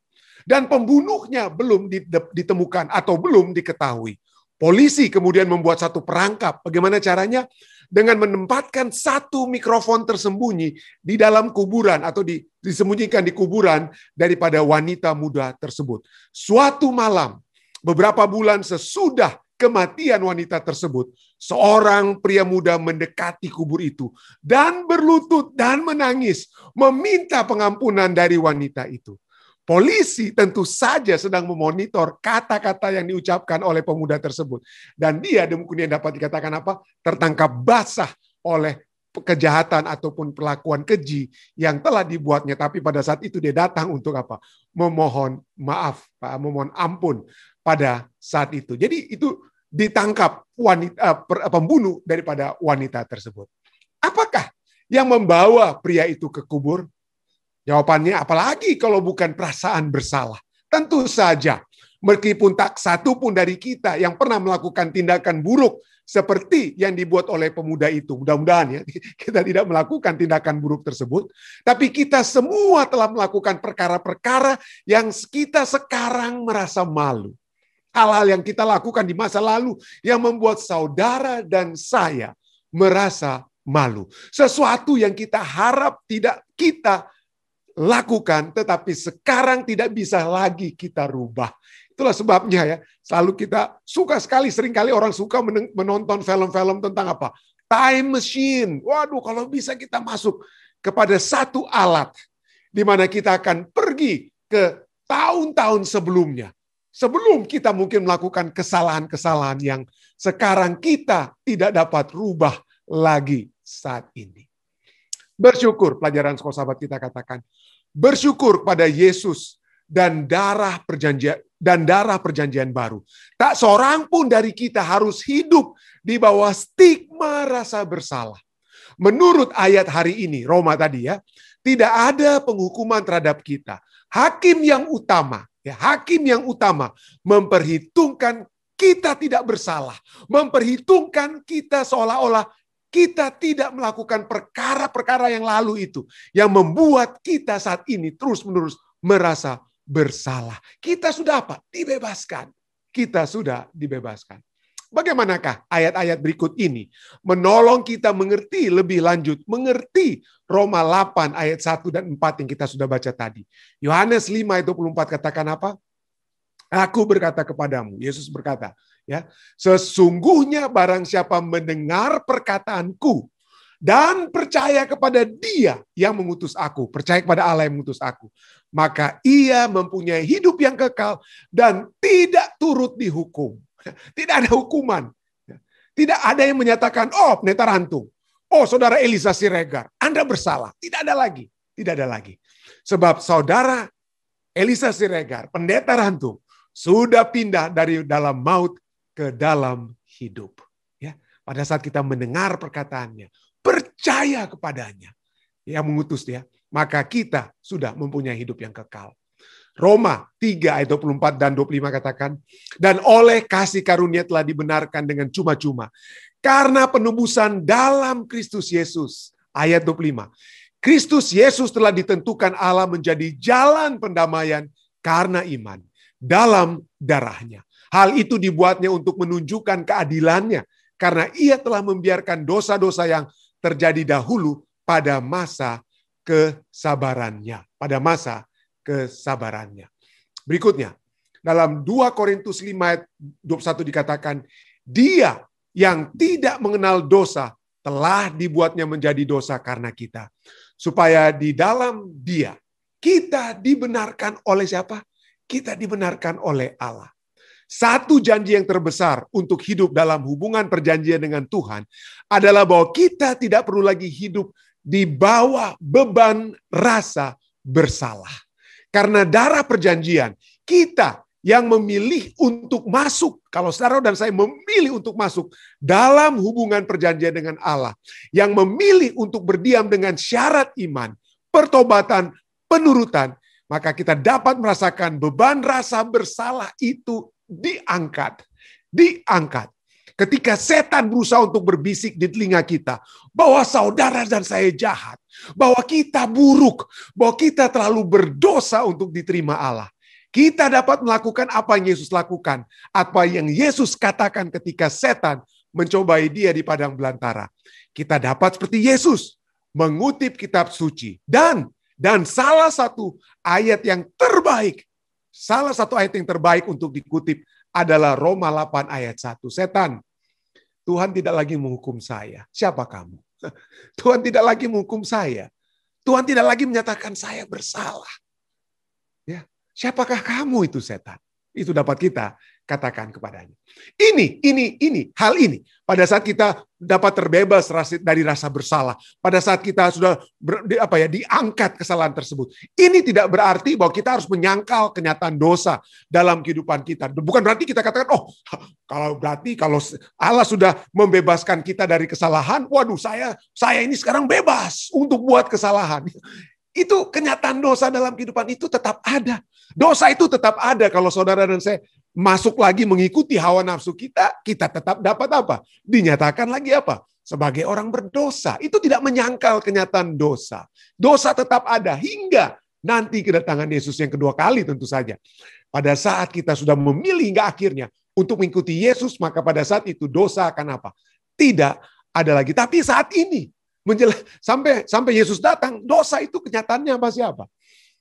dan pembunuhnya belum ditemukan atau belum diketahui. Polisi kemudian membuat satu perangkap. Bagaimana caranya? Dengan menempatkan satu mikrofon tersembunyi di dalam kuburan atau disembunyikan di kuburan daripada wanita muda tersebut. Suatu malam, beberapa bulan sesudah kematian wanita tersebut, seorang pria muda mendekati kubur itu dan berlutut dan menangis, meminta pengampunan dari wanita itu. Polisi tentu saja sedang memonitor kata-kata yang diucapkan oleh pemuda tersebut. Dan dia kemudian dapat dikatakan tertangkap basah oleh kejahatan ataupun perlakuan keji yang telah dibuatnya. Tapi pada saat itu dia datang untuk memohon maaf, memohon ampun pada saat itu. Jadi itu ditangkap pembunuh daripada wanita tersebut. Apakah yang membawa pria itu ke kubur? Jawabannya, apalagi kalau bukan perasaan bersalah. Tentu saja, meskipun tak satu pun dari kita yang pernah melakukan tindakan buruk seperti yang dibuat oleh pemuda itu. Mudah-mudahan ya, kita tidak melakukan tindakan buruk tersebut. Tapi kita semua telah melakukan perkara-perkara yang kita sekarang merasa malu. Hal-hal yang kita lakukan di masa lalu yang membuat saudara dan saya merasa malu. Sesuatu yang kita harap tidak kita lakukan, tetapi sekarang tidak bisa lagi kita rubah. Itulah sebabnya ya, selalu kita suka sekali, seringkali orang suka menonton film-film tentang time machine. Waduh, kalau bisa kita masuk kepada satu alat di mana kita akan pergi ke tahun-tahun sebelumnya. Sebelum kita mungkin melakukan kesalahan-kesalahan yang sekarang kita tidak dapat rubah lagi saat ini. Bersyukur, pelajaran sekolah sahabat kita katakan, bersyukur pada Yesus dan darah perjanjian baru. Tak seorang pun dari kita harus hidup di bawah stigma rasa bersalah. Menurut ayat hari ini, Roma tadi ya, tidak ada penghukuman terhadap kita. Hakim yang utama memperhitungkan kita tidak bersalah, memperhitungkan kita seolah-olah kita tidak melakukan perkara-perkara yang lalu itu, yang membuat kita saat ini terus-menerus merasa bersalah. Kita sudah dibebaskan. Kita sudah dibebaskan. Bagaimanakah ayat-ayat berikut ini menolong kita mengerti lebih lanjut, mengerti Roma 8 ayat 1 dan 4 yang kita sudah baca tadi. Yohanes 5 ayat 24 katakan apa? Aku berkata kepadamu, Yesus berkata, ya, sesungguhnya barang siapa mendengar perkataanku dan percaya kepada Dia yang mengutus aku, percaya kepada Allah yang mengutus aku, maka ia mempunyai hidup yang kekal dan tidak turut dihukum. Tidak ada hukuman. Tidak ada yang menyatakan, oh pendeta Rantung, oh saudara Elisa Siregar, Anda bersalah. Tidak ada lagi. Tidak ada lagi. Sebab saudara Elisa Siregar, pendeta Rantung, sudah pindah dari dalam maut ke dalam hidup. Ya, pada saat kita mendengar perkataannya, percaya kepadanya yang mengutus dia, maka kita sudah mempunyai hidup yang kekal. Roma 3 ayat 24 dan 25 katakan, dan oleh kasih karunia telah dibenarkan dengan cuma-cuma, karena penebusan dalam Kristus Yesus. Ayat 25, Kristus Yesus telah ditentukan Allah menjadi jalan pendamaian karena iman dalam darahnya. Hal itu dibuatnya untuk menunjukkan keadilannya, karena ia telah membiarkan dosa-dosa yang terjadi dahulu pada masa kesabarannya. Berikutnya, dalam 2 Korintus 5 ayat 21 dikatakan, Dia yang tidak mengenal dosa telah dibuatnya menjadi dosa karena kita. Supaya di dalam Dia, kita dibenarkan oleh siapa? Kita dibenarkan oleh Allah. Satu janji yang terbesar untuk hidup dalam hubungan perjanjian dengan Tuhan adalah bahwa kita tidak perlu lagi hidup di bawah beban rasa bersalah. Karena darah perjanjian, kita yang memilih untuk masuk, kalau saudara dan saya memilih untuk masuk dalam hubungan perjanjian dengan Allah, yang memilih untuk berdiam dengan syarat iman, pertobatan, penurutan, maka kita dapat merasakan beban rasa bersalah itu diangkat. Diangkat. Ketika setan berusaha untuk berbisik di telinga kita, bahwa saudara dan saya jahat, bahwa kita buruk, bahwa kita terlalu berdosa untuk diterima Allah. Kita dapat melakukan apa yang Yesus lakukan. Apa yang Yesus katakan ketika setan mencobai dia di padang belantara. Kita dapat seperti Yesus mengutip kitab suci. Dan salah satu ayat yang terbaik. Salah satu ayat yang terbaik untuk dikutip adalah Roma 8 ayat 1. Setan, Tuhan tidak lagi menghukum saya. Siapa kamu? Tuhan tidak lagi menghukum saya. Tuhan tidak lagi menyatakan saya bersalah. Ya. Siapakah kamu itu setan? Itu dapat kita katakan kepadanya. Hal ini. Pada saat kita dapat terbebas dari rasa bersalah. Pada saat kita sudah diangkat kesalahan tersebut. Ini tidak berarti bahwa kita harus menyangkal kenyataan dosa dalam kehidupan kita. Bukan berarti kita katakan, kalau Allah sudah membebaskan kita dari kesalahan, waduh saya ini sekarang bebas untuk buat kesalahan. Itu kenyataan dosa dalam kehidupan itu tetap ada. Dosa itu tetap ada kalau saudara dan saya masuk lagi mengikuti hawa nafsu kita tetap dapat apa? Dinyatakan lagi apa? Sebagai orang berdosa. Itu tidak menyangkal kenyataan dosa. Dosa tetap ada hingga nanti kedatangan Yesus yang kedua kali tentu saja. Pada saat kita sudah memilih hingga akhirnya untuk mengikuti Yesus, maka pada saat itu dosa akan apa? Tidak ada lagi. Tapi saat ini, sampai Yesus datang, dosa itu kenyataannya masih apa?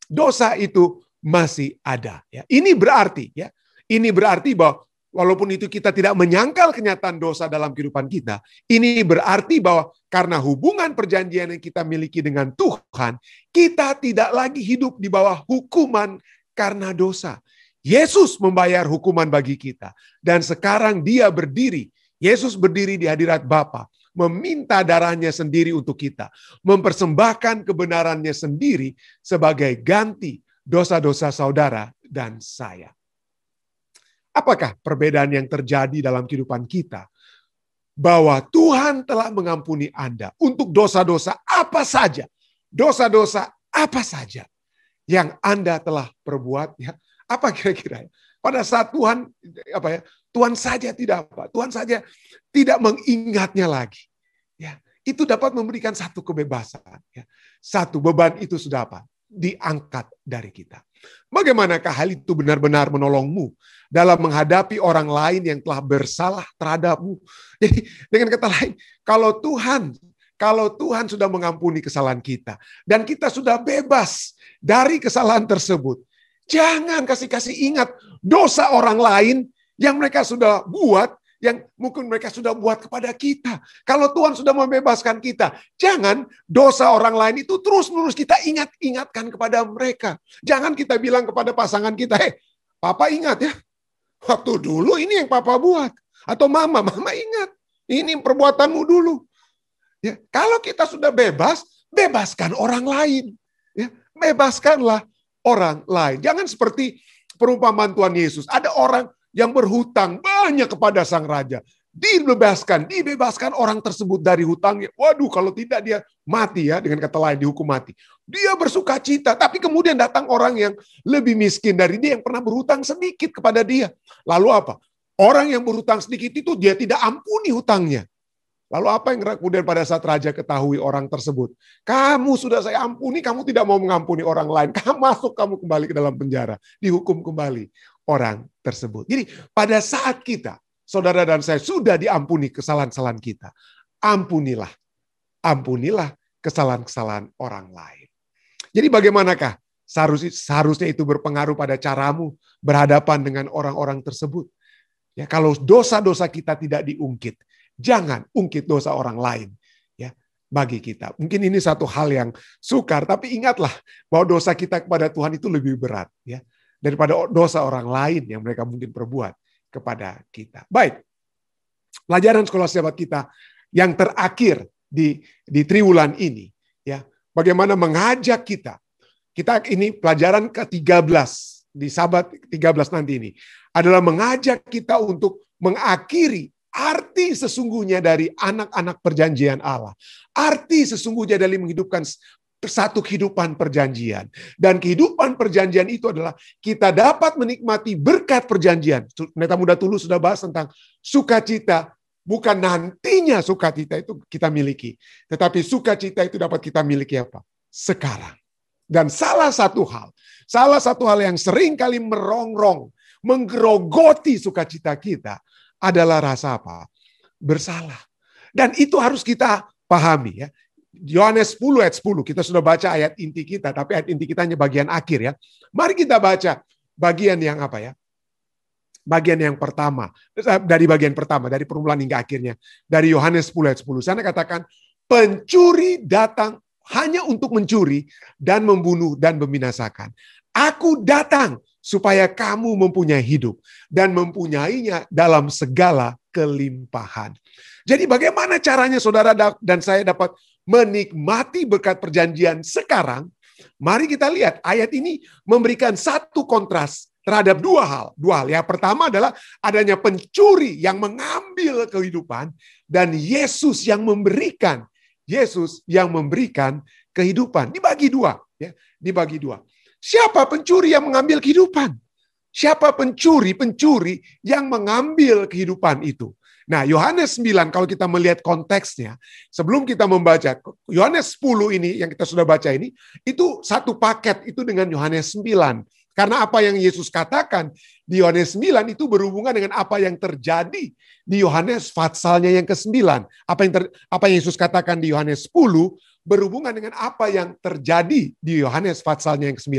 Dosa itu masih ada. Ya. Ini berarti bahwa walaupun itu kita tidak menyangkal kenyataan dosa dalam kehidupan kita, ini berarti bahwa karena hubungan perjanjian yang kita miliki dengan Tuhan, kita tidak lagi hidup di bawah hukuman karena dosa. Yesus membayar hukuman bagi kita. Dan sekarang dia berdiri, Yesus berdiri di hadirat Bapa, meminta darahnya sendiri untuk kita, mempersembahkan kebenarannya sendiri sebagai ganti dosa-dosa saudara dan saya. Apakah perbedaan yang terjadi dalam kehidupan kita? Bahwa Tuhan telah mengampuni Anda untuk dosa-dosa apa saja. Dosa-dosa apa saja yang Anda telah perbuat. Ya. Apa kira-kira? Pada saat Tuhan, Tuhan saja tidak mengingatnya lagi. Ya, itu dapat memberikan satu kebebasan. Ya. Satu beban itu sudah diangkat dari kita. Bagaimanakah hal itu benar-benar menolongmu dalam menghadapi orang lain yang telah bersalah terhadapmu? Jadi dengan kata lain, kalau Tuhan sudah mengampuni kesalahan kita dan kita sudah bebas dari kesalahan tersebut, jangan kasih ingat dosa orang lain yang mereka sudah buat, yang mungkin mereka sudah buat kepada kita. Kalau Tuhan sudah membebaskan kita, jangan dosa orang lain itu terus-menerus kita ingatkan kepada mereka. Jangan kita bilang kepada pasangan kita, Papa ingat ya, waktu dulu ini yang Papa buat. Atau Mama ingat, ini perbuatanmu dulu. Ya, kalau kita sudah bebas, bebaskan orang lain. Ya, bebaskanlah orang lain. Jangan seperti perumpamaan Tuhan Yesus. Ada orang yang berhutang banyak kepada sang raja. Dibebaskan orang tersebut dari hutangnya. Waduh, kalau tidak dia mati ya, dengan kata lain dihukum mati. Dia bersuka cita, tapi kemudian datang orang yang lebih miskin dari dia yang pernah berhutang sedikit kepada dia. Lalu apa? Orang yang berhutang sedikit itu dia tidak ampuni hutangnya. Lalu apa yang kemudian pada saat raja ketahui orang tersebut? Kamu sudah saya ampuni, kamu tidak mau mengampuni orang lain. Kamu kembali ke dalam penjara. Dihukum kembali orang tersebut. Jadi pada saat kita, saudara dan saya sudah diampuni kesalahan-kesalahan kita, ampunilah kesalahan-kesalahan orang lain. Jadi bagaimanakah seharusnya itu berpengaruh pada caramu berhadapan dengan orang-orang tersebut? Ya, kalau dosa-dosa kita tidak diungkit, jangan ungkit dosa orang lain ya bagi kita. Mungkin ini satu hal yang sukar, tapi ingatlah bahwa dosa kita kepada Tuhan itu lebih berat ya daripada dosa orang lain yang mereka mungkin perbuat kepada kita. Baik. Pelajaran sekolah sahabat kita yang terakhir di triwulan ini ya, bagaimana mengajak kita Kita ini pelajaran ke-13 di Sabat 13 nanti ini adalah mengajak kita untuk mengakhiri arti sesungguhnya dari anak-anak perjanjian Allah. Arti sesungguhnya dari menghidupkan satu kehidupan perjanjian. Dan kehidupan perjanjian itu adalah kita dapat menikmati berkat perjanjian. Pendeta Muda Tulus sudah bahas tentang sukacita. Bukan nantinya sukacita itu kita miliki. Tetapi sukacita itu dapat kita miliki apa? Sekarang. Dan salah satu hal yang sering kali merongrong, menggerogoti sukacita kita adalah rasa apa? Bersalah. Dan itu harus kita pahami ya. Yohanes 10 ayat 10, kita sudah baca ayat inti kita, tapi ayat inti kita hanya bagian akhir ya. Mari kita baca bagian yang apa ya? Bagian yang pertama, dari bagian pertama, dari permulaan hingga akhirnya. Dari Yohanes 10 ayat 10, sana katakan, pencuri datang hanya untuk mencuri dan membunuh dan membinasakan. Aku datang supaya kamu mempunyai hidup dan mempunyainya dalam segala kelimpahan. Jadi bagaimana caranya saudara dan saya dapat menikmati berkat perjanjian sekarang? Mari kita lihat ayat ini memberikan satu kontras terhadap dua hal. Yang pertama adalah adanya pencuri yang mengambil kehidupan dan Yesus yang memberikan. Yesus yang memberikan kehidupan. Dibagi dua. Ya, dibagi dua. Siapa pencuri yang mengambil kehidupan? Siapa pencuri yang mengambil kehidupan itu? Nah, Yohanes 9, kalau kita melihat konteksnya, sebelum kita membaca, Yohanes 10 ini, yang kita sudah baca ini, itu satu paket itu dengan Yohanes 9. Karena apa yang Yesus katakan di Yohanes 9 itu berhubungan dengan apa yang terjadi di Yohanes pasalnya yang ke-9. Apa yang Yesus katakan di Yohanes 10 berhubungan dengan apa yang terjadi di Yohanes pasalnya yang ke-9.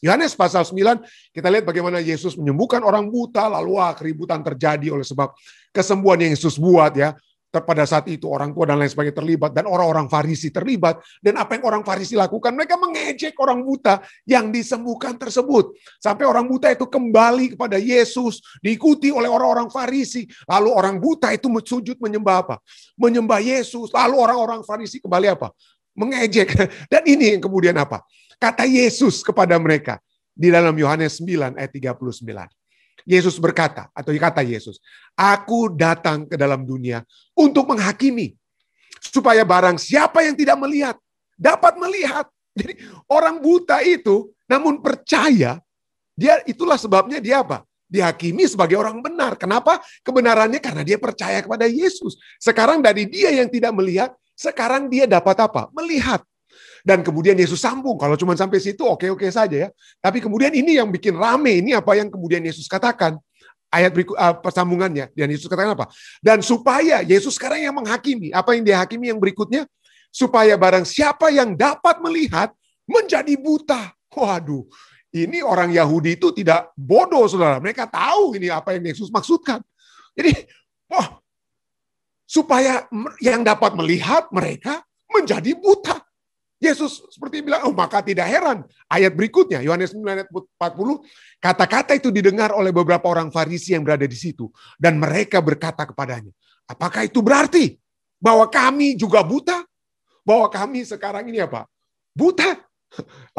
Yohanes pasal 9, kita lihat bagaimana Yesus menyembuhkan orang buta, lalu keributan terjadi oleh sebab kesembuhan yang Yesus buat ya. Pada saat itu orang tua dan lain sebagainya terlibat dan orang-orang Farisi terlibat. Dan apa yang orang Farisi lakukan? Mereka mengejek orang buta yang disembuhkan tersebut. Sampai orang buta itu kembali kepada Yesus, diikuti oleh orang-orang Farisi. Lalu orang buta itu sujud menyembah apa? Menyembah Yesus. Lalu orang-orang Farisi kembali apa? Mengejek. Dan ini yang kemudian apa? Kata Yesus kepada mereka di dalam Yohanes 9 ayat 39. Yesus berkata, atau kata Yesus, aku datang ke dalam dunia untuk menghakimi. Supaya barang siapa yang tidak melihat, dapat melihat. Jadi orang buta itu, namun percaya, itulah sebabnya dia apa? Dihakimi sebagai orang benar. Kenapa? Kebenarannya karena dia percaya kepada Yesus. Sekarang dari dia yang tidak melihat, sekarang dia dapat apa? Melihat. Dan kemudian Yesus sambung, kalau cuma sampai situ oke-oke saja ya. Tapi kemudian ini yang bikin rame, ini apa yang kemudian Yesus katakan. Ayat berikut persambungannya, dan Yesus katakan apa? Dan supaya Yesus sekarang yang menghakimi, apa yang dia hakimi yang berikutnya? Supaya barang siapa yang dapat melihat menjadi buta. Waduh, ini orang Yahudi itu tidak bodoh saudara, mereka tahu ini apa yang Yesus maksudkan. Jadi, supaya yang dapat melihat mereka menjadi buta. Yesus seperti bilang, maka tidak heran. Ayat berikutnya, Yohanes 9 ayat 40, kata-kata itu didengar oleh beberapa orang Farisi yang berada di situ. Dan mereka berkata kepadanya, apakah itu berarti bahwa kami juga buta? Bahwa kami sekarang ini apa? Buta.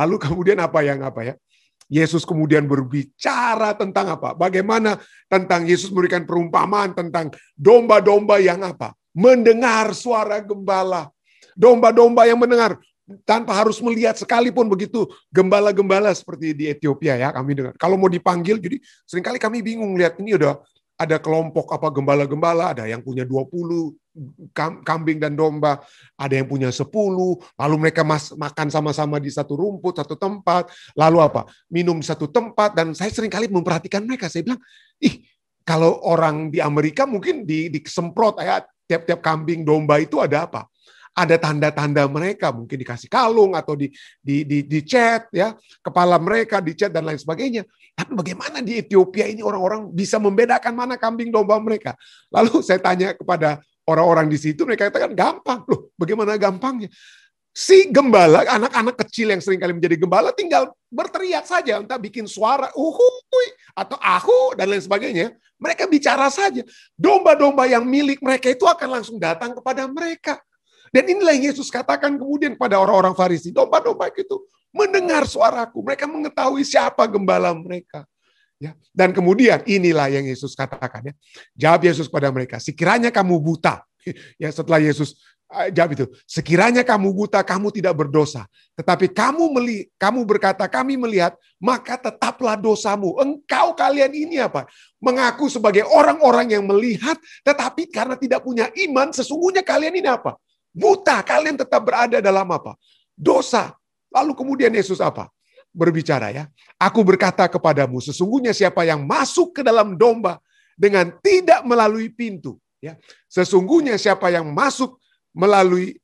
Lalu kemudian apa ya? Yesus kemudian berbicara tentang apa? Bagaimana tentang Yesus memberikan perumpamaan tentang domba-domba yang apa? Mendengar suara gembala. Domba-domba yang mendengar. Tanpa harus melihat sekalipun begitu gembala-gembala seperti di Ethiopia ya kami dengar. Kalau mau dipanggil, jadi seringkali kami bingung lihat ini udah ada kelompok apa gembala-gembala, ada yang punya 20 kambing dan domba, ada yang punya 10, lalu mereka makan sama-sama di satu rumput, satu tempat, lalu apa? Minum di satu tempat, dan saya seringkali memperhatikan mereka, saya bilang, kalau orang di Amerika mungkin disemprot ya, tiap-tiap kambing domba itu ada apa? Ada tanda-tanda mereka, mungkin dikasih kalung atau dicat ya, kepala mereka dicat dan lain sebagainya. Tapi bagaimana di Ethiopia ini orang-orang bisa membedakan mana kambing domba mereka? Lalu saya tanya kepada orang-orang di situ, mereka katakan gampang. Loh, bagaimana gampangnya? Si gembala, anak-anak kecil yang seringkali menjadi gembala tinggal berteriak saja, entah bikin suara uhui atau ahu dan lain sebagainya. Mereka bicara saja. Domba-domba yang milik mereka itu akan langsung datang kepada mereka. Dan inilah yang Yesus katakan kemudian pada orang-orang Farisi. Domba-domba itu mendengar suaraku. Mereka mengetahui siapa gembala mereka. Ya. Dan kemudian inilah yang Yesus katakan. Ya. Jawab Yesus pada mereka. Sekiranya kamu buta. Ya, setelah Yesus jawab itu. Sekiranya kamu buta, kamu tidak berdosa. Tetapi kamu berkata, kami melihat, maka tetaplah dosamu. Engkau kalian ini apa? Mengaku sebagai orang-orang yang melihat, tetapi karena tidak punya iman, sesungguhnya kalian ini apa? Buta, kalian tetap berada dalam apa? Dosa. Lalu kemudian Yesus apa? Berbicara ya. Aku berkata kepadamu, sesungguhnya siapa yang masuk ke dalam domba dengan tidak melalui pintu. Ya. Sesungguhnya siapa yang masuk melalui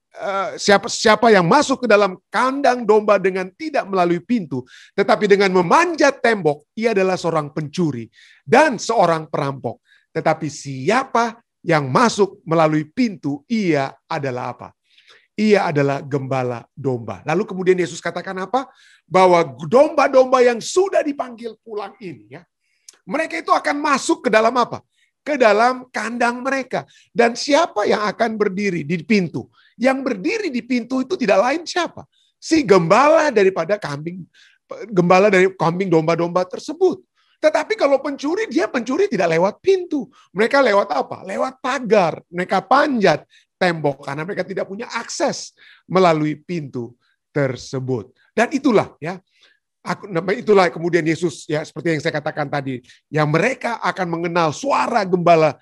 siapa yang masuk ke dalam kandang domba dengan tidak melalui pintu, tetapi dengan memanjat tembok, ia adalah seorang pencuri dan seorang perampok. Tetapi siapa yang masuk melalui pintu, ia adalah apa? Ia adalah gembala domba. Lalu kemudian Yesus katakan apa? Bahwa domba-domba yang sudah dipanggil pulang ini, ya, mereka itu akan masuk ke dalam apa? Ke dalam kandang mereka. Dan siapa yang akan berdiri di pintu? Yang berdiri di pintu itu tidak lain siapa? Si gembala daripada kambing domba-domba tersebut. Tetapi kalau pencuri, dia pencuri tidak lewat pintu. Mereka lewat apa? Lewat pagar. Mereka panjat tembok karena mereka tidak punya akses melalui pintu tersebut. Dan itulah ya. Itulah kemudian Yesus ya, seperti yang saya katakan tadi, yang mereka akan mengenal suara gembala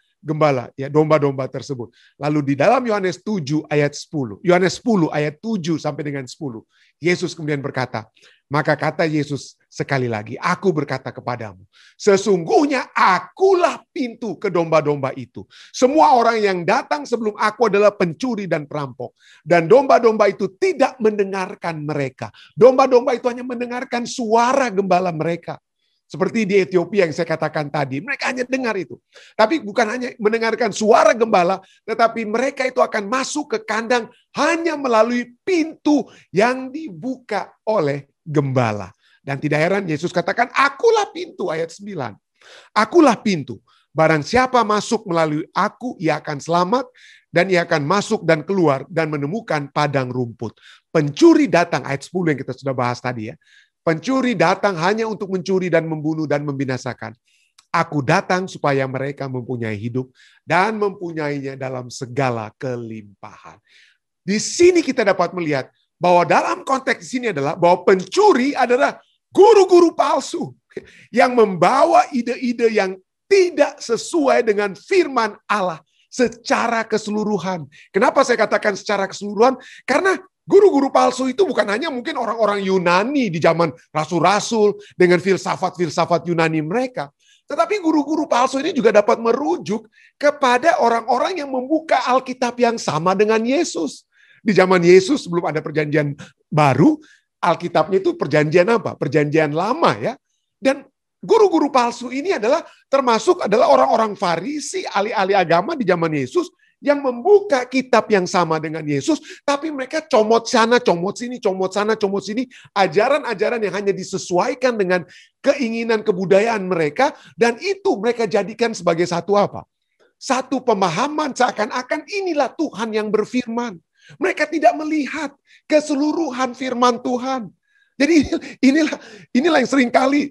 ya, domba-domba tersebut. Lalu di dalam Yohanes 7 ayat 10, Yohanes 10 ayat 7 sampai dengan 10, Yesus kemudian berkata, maka kata Yesus sekali lagi, aku berkata kepadamu, sesungguhnya akulah pintu ke domba-domba itu. Semua orang yang datang sebelum aku adalah pencuri dan perampok. Dan domba-domba itu tidak mendengarkan mereka. Domba-domba itu hanya mendengarkan suara gembala mereka. Seperti di Ethiopia yang saya katakan tadi, mereka hanya dengar itu. Tapi bukan hanya mendengarkan suara gembala, tetapi mereka itu akan masuk ke kandang hanya melalui pintu yang dibuka oleh gembala. Dan tidak heran Yesus katakan, akulah pintu, ayat 9. Akulah pintu. Barang siapa masuk melalui aku, ia akan selamat, dan ia akan masuk dan keluar dan menemukan padang rumput. Pencuri datang, ayat 10 yang kita sudah bahas tadi ya. Pencuri datang hanya untuk mencuri dan membunuh dan membinasakan. Aku datang supaya mereka mempunyai hidup dan mempunyainya dalam segala kelimpahan. Di sini kita dapat melihat bahwa dalam konteks ini adalah bahwa pencuri adalah guru-guru palsu yang membawa ide-ide yang tidak sesuai dengan firman Allah secara keseluruhan. Kenapa saya katakan secara keseluruhan? Karena guru-guru palsu itu bukan hanya mungkin orang-orang Yunani di zaman rasul-rasul dengan filsafat-filsafat Yunani mereka. Tetapi guru-guru palsu ini juga dapat merujuk kepada orang-orang yang membuka Alkitab yang sama dengan Yesus. Di zaman Yesus sebelum ada perjanjian baru, Alkitabnya itu perjanjian apa? Perjanjian lama ya. Dan guru-guru palsu ini termasuk adalah orang-orang Farisi, ahli-ahli agama di zaman Yesus yang membuka kitab yang sama dengan Yesus, tapi mereka comot sana, comot sini, comot sana, comot sini, ajaran-ajaran yang hanya disesuaikan dengan keinginan kebudayaan mereka, dan itu mereka jadikan sebagai satu apa? Satu pemahaman seakan-akan inilah Tuhan yang berfirman. Mereka tidak melihat keseluruhan firman Tuhan. Jadi inilah yang seringkali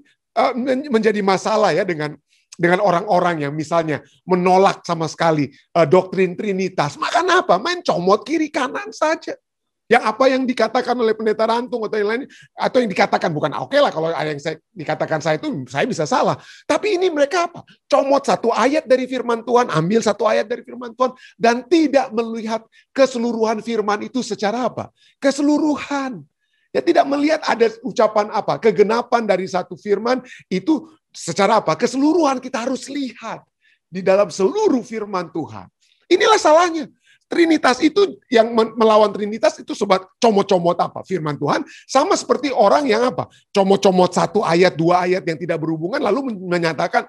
menjadi masalah ya dengan orang-orang yang misalnya menolak sama sekali doktrin Trinitas. Maka apa? Main comot kiri kanan saja. Yang apa yang dikatakan oleh pendeta Rantung atau yang lain, atau yang dikatakan bukan oke lah kalau yang dikatakan saya itu saya bisa salah. Tapi ini mereka apa? Comot satu ayat dari firman Tuhan, ambil satu ayat dari firman Tuhan, dan tidak melihat keseluruhan firman itu secara apa? Keseluruhan. Ya, tidak melihat ada ucapan apa? Kegenapan dari satu firman itu secara apa? Keseluruhan kita harus lihat di dalam seluruh firman Tuhan. Inilah salahnya. Trinitas itu yang melawan Trinitas itu sobat comot-comot apa? Firman Tuhan. Sama seperti orang yang apa? Comot-comot satu ayat, dua ayat yang tidak berhubungan lalu menyatakan,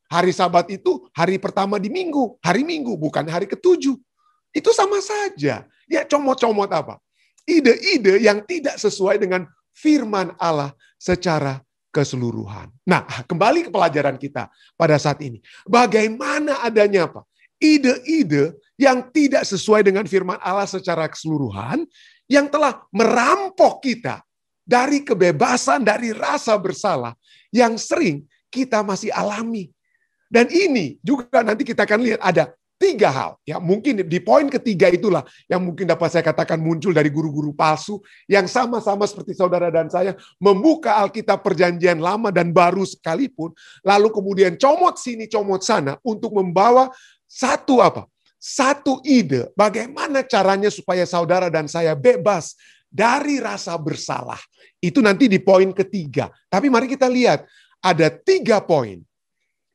hari Sabat itu hari pertama di minggu. Hari Minggu, bukan hari ke-7. Itu sama saja. Ya comot-comot apa? Ide-ide yang tidak sesuai dengan firman Allah secara keseluruhan. Nah, kembali ke pelajaran kita pada saat ini. Bagaimana adanya apa? Ide-ide yang tidak sesuai dengan firman Allah secara keseluruhan, yang telah merampok kita dari kebebasan, dari rasa bersalah yang sering kita masih alami. Dan ini juga nanti kita akan lihat ada 3 hal. Ya, mungkin di poin ketiga itulah yang mungkin dapat saya katakan muncul dari guru-guru palsu yang sama-sama seperti saudara dan saya membuka Alkitab Perjanjian Lama dan Baru sekalipun, lalu kemudian comot sini, comot sana untuk membawa satu ide bagaimana caranya supaya saudara dan saya bebas dari rasa bersalah. Itu nanti di poin ketiga. Tapi mari kita lihat ada 3 poin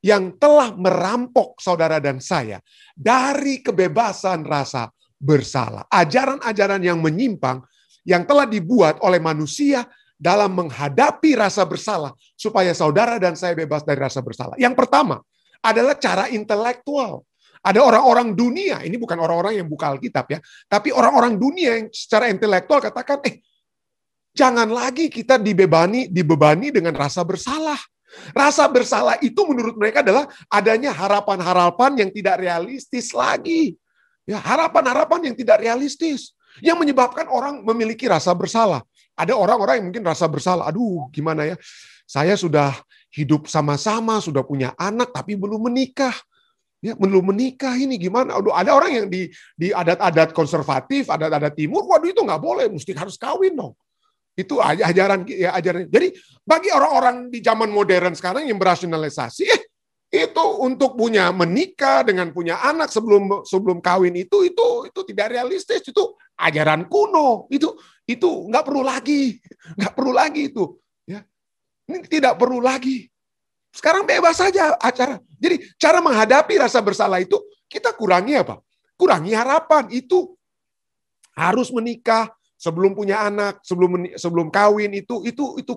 yang telah merampok saudara dan saya dari kebebasan rasa bersalah. Ajaran-ajaran yang menyimpang yang telah dibuat oleh manusia dalam menghadapi rasa bersalah supaya saudara dan saya bebas dari rasa bersalah. Yang pertama adalah cara intelektual. Ada orang-orang dunia, ini bukan orang-orang yang buka Alkitab ya, tapi orang-orang dunia yang secara intelektual katakan, jangan lagi kita dibebani dengan rasa bersalah. Rasa bersalah itu menurut mereka adalah adanya harapan-harapan yang tidak realistis lagi. Ya, harapan-harapan yang tidak realistis yang menyebabkan orang memiliki rasa bersalah. Ada orang-orang yang mungkin rasa bersalah, aduh gimana ya, saya sudah hidup sama-sama, sudah punya anak tapi belum menikah. Ya, belum menikah ini gimana? Aduh, ada orang yang di adat-adat konservatif, adat-adat timur, waduh itu nggak boleh, mesti harus kawin dong. Itu ajaran. Jadi bagi orang-orang di zaman modern sekarang yang berasionalisasi, itu untuk menikah dengan punya anak sebelum kawin itu tidak realistis, itu ajaran kuno, itu nggak perlu lagi itu, ya. Ini tidak perlu lagi. Sekarang bebas saja acara. Jadi cara menghadapi rasa bersalah itu kita kurangi apa? Kurangi harapan. Itu harus menikah sebelum punya anak, sebelum kawin itu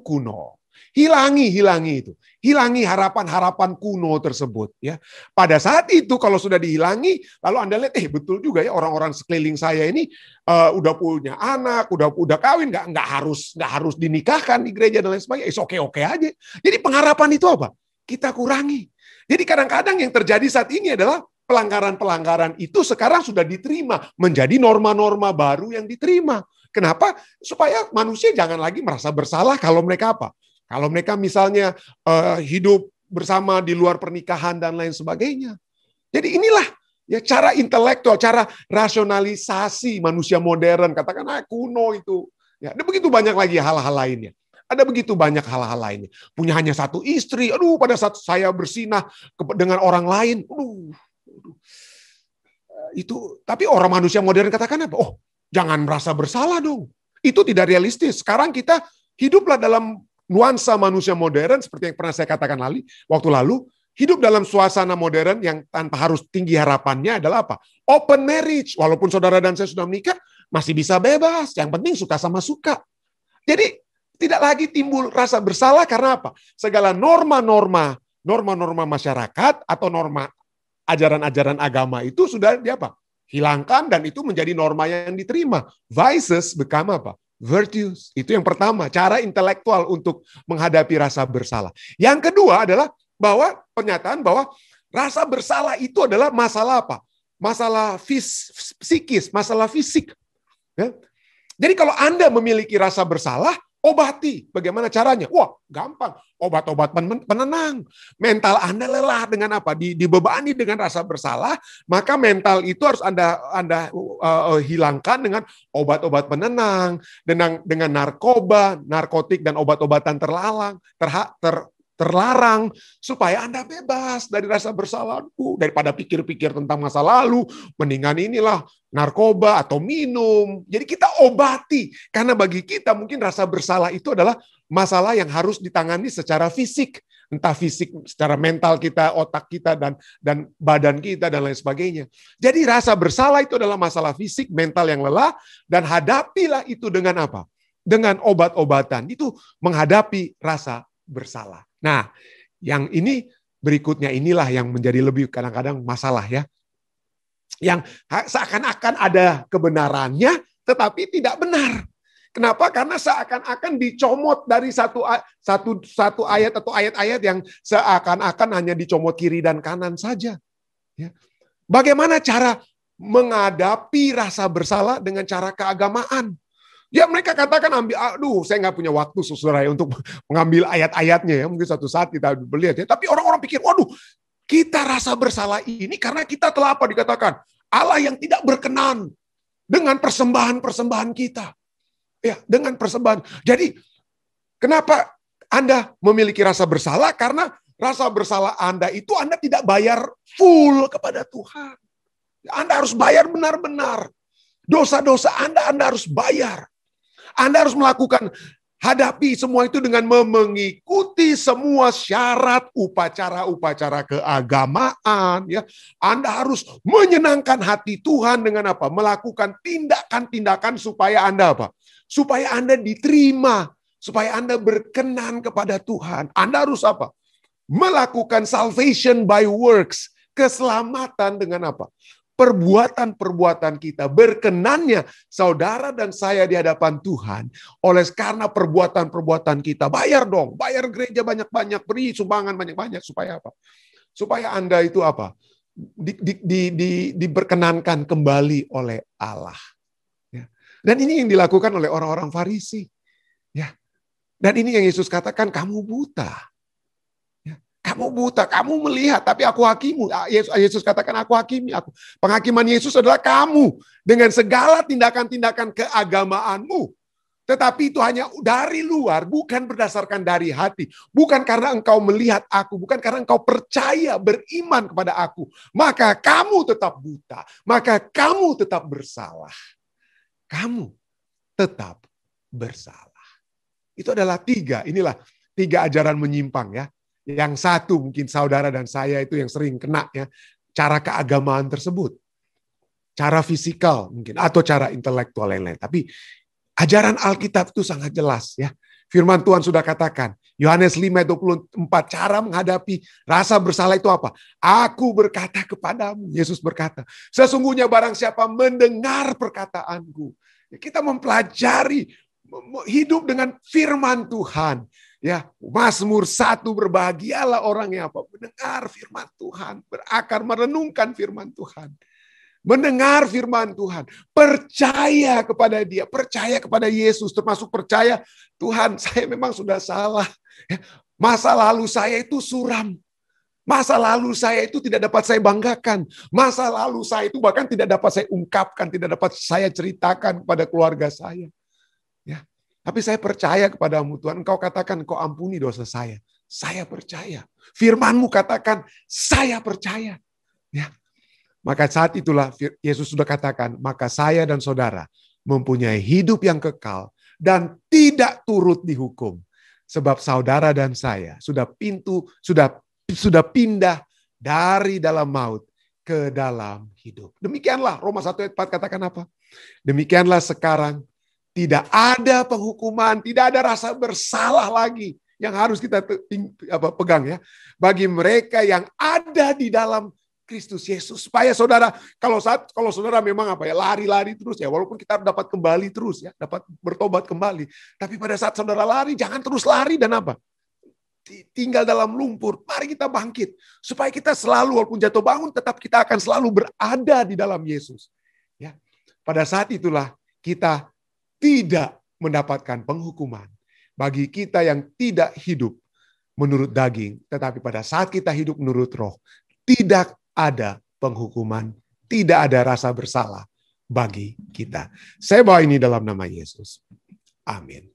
kuno. Hilangi itu. Hilangi harapan-harapan kuno tersebut ya. Pada saat itu kalau sudah dihilangi, lalu Anda lihat betul juga ya orang-orang sekeliling saya ini udah punya anak, udah kawin, nggak harus dinikahkan di gereja dan lain sebagainya. Oke aja. Jadi pengharapan itu apa? Kita kurangi. Jadi kadang-kadang yang terjadi saat ini adalah pelanggaran-pelanggaran itu sekarang sudah diterima menjadi norma-norma baru yang diterima. Kenapa? Supaya manusia jangan lagi merasa bersalah kalau mereka apa? Kalau mereka misalnya hidup bersama di luar pernikahan dan lain sebagainya. Jadi inilah ya cara intelektual, cara rasionalisasi manusia modern, katakan kuno itu. Ya, ada begitu banyak lagi hal-hal lainnya. Ada begitu banyak hal-hal lainnya. Punya hanya satu istri, pada saat saya bersinah dengan orang lain, itu. Tapi orang manusia modern katakan apa? Jangan merasa bersalah dong. Itu tidak realistis. Sekarang kita hiduplah dalam nuansa manusia modern, seperti yang pernah saya katakan waktu lalu, hidup dalam suasana modern yang tanpa harus tinggi harapannya adalah apa? Open marriage. Walaupun saudara dan saya sudah menikah, masih bisa bebas. Yang penting suka sama suka. Jadi, tidak lagi timbul rasa bersalah karena apa? Segala norma-norma masyarakat atau norma ajaran-ajaran agama itu sudah hilangkan dan itu menjadi norma yang diterima. Vices become apa? Virtues. Itu yang pertama, cara intelektual untuk menghadapi rasa bersalah. Yang kedua adalah pernyataan bahwa rasa bersalah itu adalah masalah apa? Masalah psikis, masalah fisik. Ya. Jadi kalau Anda memiliki rasa bersalah, obati. Bagaimana caranya? Gampang. Obat-obat penenang. Mental Anda lelah dengan apa? Dibebani dengan rasa bersalah, maka mental itu harus Anda hilangkan dengan obat-obat penenang, dengan narkoba, narkotik dan obat-obatan terlarang supaya Anda bebas dari rasa bersalah. Daripada pikir-pikir tentang masa lalu, mendingan inilah narkoba atau minum. Jadi kita obati. Karena bagi kita mungkin rasa bersalah itu adalah masalah yang harus ditangani secara fisik. Entah fisik, secara mental kita, otak kita, dan badan kita, dan lain sebagainya. Jadi rasa bersalah itu adalah masalah fisik, mental yang lelah, dan hadapilah itu dengan apa? Dengan obat-obatan. Itu menghadapi rasa bersalah. Nah, yang ini berikutnya inilah yang menjadi lebih kadang-kadang masalah ya. Yang seakan-akan ada kebenarannya, tetapi tidak benar. Kenapa? Karena seakan-akan dicomot dari satu ayat atau ayat-ayat yang seakan-akan hanya dicomot kiri dan kanan saja. Ya. Bagaimana cara menghadapi rasa bersalah dengan cara keagamaan. Ya mereka katakan saya nggak punya waktu saudara ya untuk mengambil ayat-ayatnya ya. Mungkin suatu saat kita melihat ya. Tapi orang-orang pikir, waduh, kita rasa bersalah ini karena kita telah apa dikatakan? Allah yang tidak berkenan dengan persembahan-persembahan kita. Ya, dengan persembahan. Jadi kenapa Anda memiliki rasa bersalah? Karena rasa bersalah Anda itu Anda tidak bayar full kepada Tuhan. Anda harus bayar benar-benar. Dosa-dosa Anda harus bayar. Anda harus melakukan, hadapi semua itu dengan mengikuti semua syarat upacara-upacara keagamaan. Ya. Anda harus menyenangkan hati Tuhan dengan apa? Melakukan tindakan-tindakan supaya Anda apa? Supaya Anda diterima. Supaya Anda berkenan kepada Tuhan. Anda harus apa? Melakukan salvation by works. Keselamatan dengan apa? Perbuatan-perbuatan kita, berkenannya saudara dan saya di hadapan Tuhan, oleh karena perbuatan-perbuatan kita, bayar dong, bayar gereja banyak-banyak, beri sumbangan banyak-banyak, supaya apa? Supaya Anda itu apa? Diperkenankan kembali oleh Allah. Ya. Dan ini yang dilakukan oleh orang-orang Farisi. Ya. Dan ini yang Yesus katakan, kamu buta. Kamu buta, kamu melihat, tapi aku hakimu. Yesus katakan, aku hakimi. Penghakiman Yesus adalah kamu. Dengan segala tindakan-tindakan keagamaanmu. Tetapi itu hanya dari luar, bukan berdasarkan dari hati. Bukan karena engkau melihat aku, bukan karena engkau percaya, beriman kepada aku. Maka kamu tetap buta. Maka kamu tetap bersalah. Kamu tetap bersalah. Itu adalah inilah tiga ajaran menyimpang ya. Yang satu mungkin saudara dan saya itu yang sering kena ya, cara keagamaan tersebut. Cara fisikal mungkin, atau cara intelektual lain-lain. Tapi ajaran Alkitab itu sangat jelas ya. Firman Tuhan sudah katakan, Yohanes 5:24, cara menghadapi rasa bersalah itu apa? Aku berkata kepadamu, Yesus berkata, sesungguhnya barang siapa mendengar perkataanku. Kita mempelajari, hidup dengan firman Tuhan. Ya, Mazmur 1, berbahagialah orang yang apa? Mendengar firman Tuhan, berakar merenungkan firman Tuhan. Mendengar firman Tuhan, percaya kepada Dia, percaya kepada Yesus, termasuk percaya Tuhan, saya memang sudah salah. Masa lalu saya itu suram. Masa lalu saya itu tidak dapat saya banggakan. Masa lalu saya itu bahkan tidak dapat saya ungkapkan, tidak dapat saya ceritakan kepada keluarga saya. Ya. Tapi saya percaya kepadamu Tuhan, Engkau katakan Engkau ampuni dosa saya. Saya percaya. Firman-Mu katakan, saya percaya. Ya. Maka saat itulah Yesus sudah katakan, maka saya dan saudara mempunyai hidup yang kekal dan tidak turut dihukum. Sebab saudara dan saya sudah pindah dari dalam maut ke dalam hidup. Demikianlah Roma 1:4 katakan apa? Demikianlah sekarang tidak ada penghukuman, tidak ada rasa bersalah lagi yang harus kita pegang ya. Bagi mereka yang ada di dalam Kristus Yesus. Supaya saudara, kalau saudara memang lari-lari terus ya, walaupun kita dapat kembali terus ya, dapat bertobat kembali. Tapi pada saat saudara lari, jangan terus lari dan apa? Tinggal dalam lumpur. Mari kita bangkit. Supaya kita selalu, walaupun jatuh bangun, tetap kita akan selalu berada di dalam Yesus. Ya. Pada saat itulah kita tidak mendapatkan penghukuman bagi kita yang tidak hidup menurut daging, tetapi pada saat kita hidup menurut roh, tidak ada penghukuman, tidak ada rasa bersalah bagi kita. Saya bawa ini dalam nama Yesus. Amin.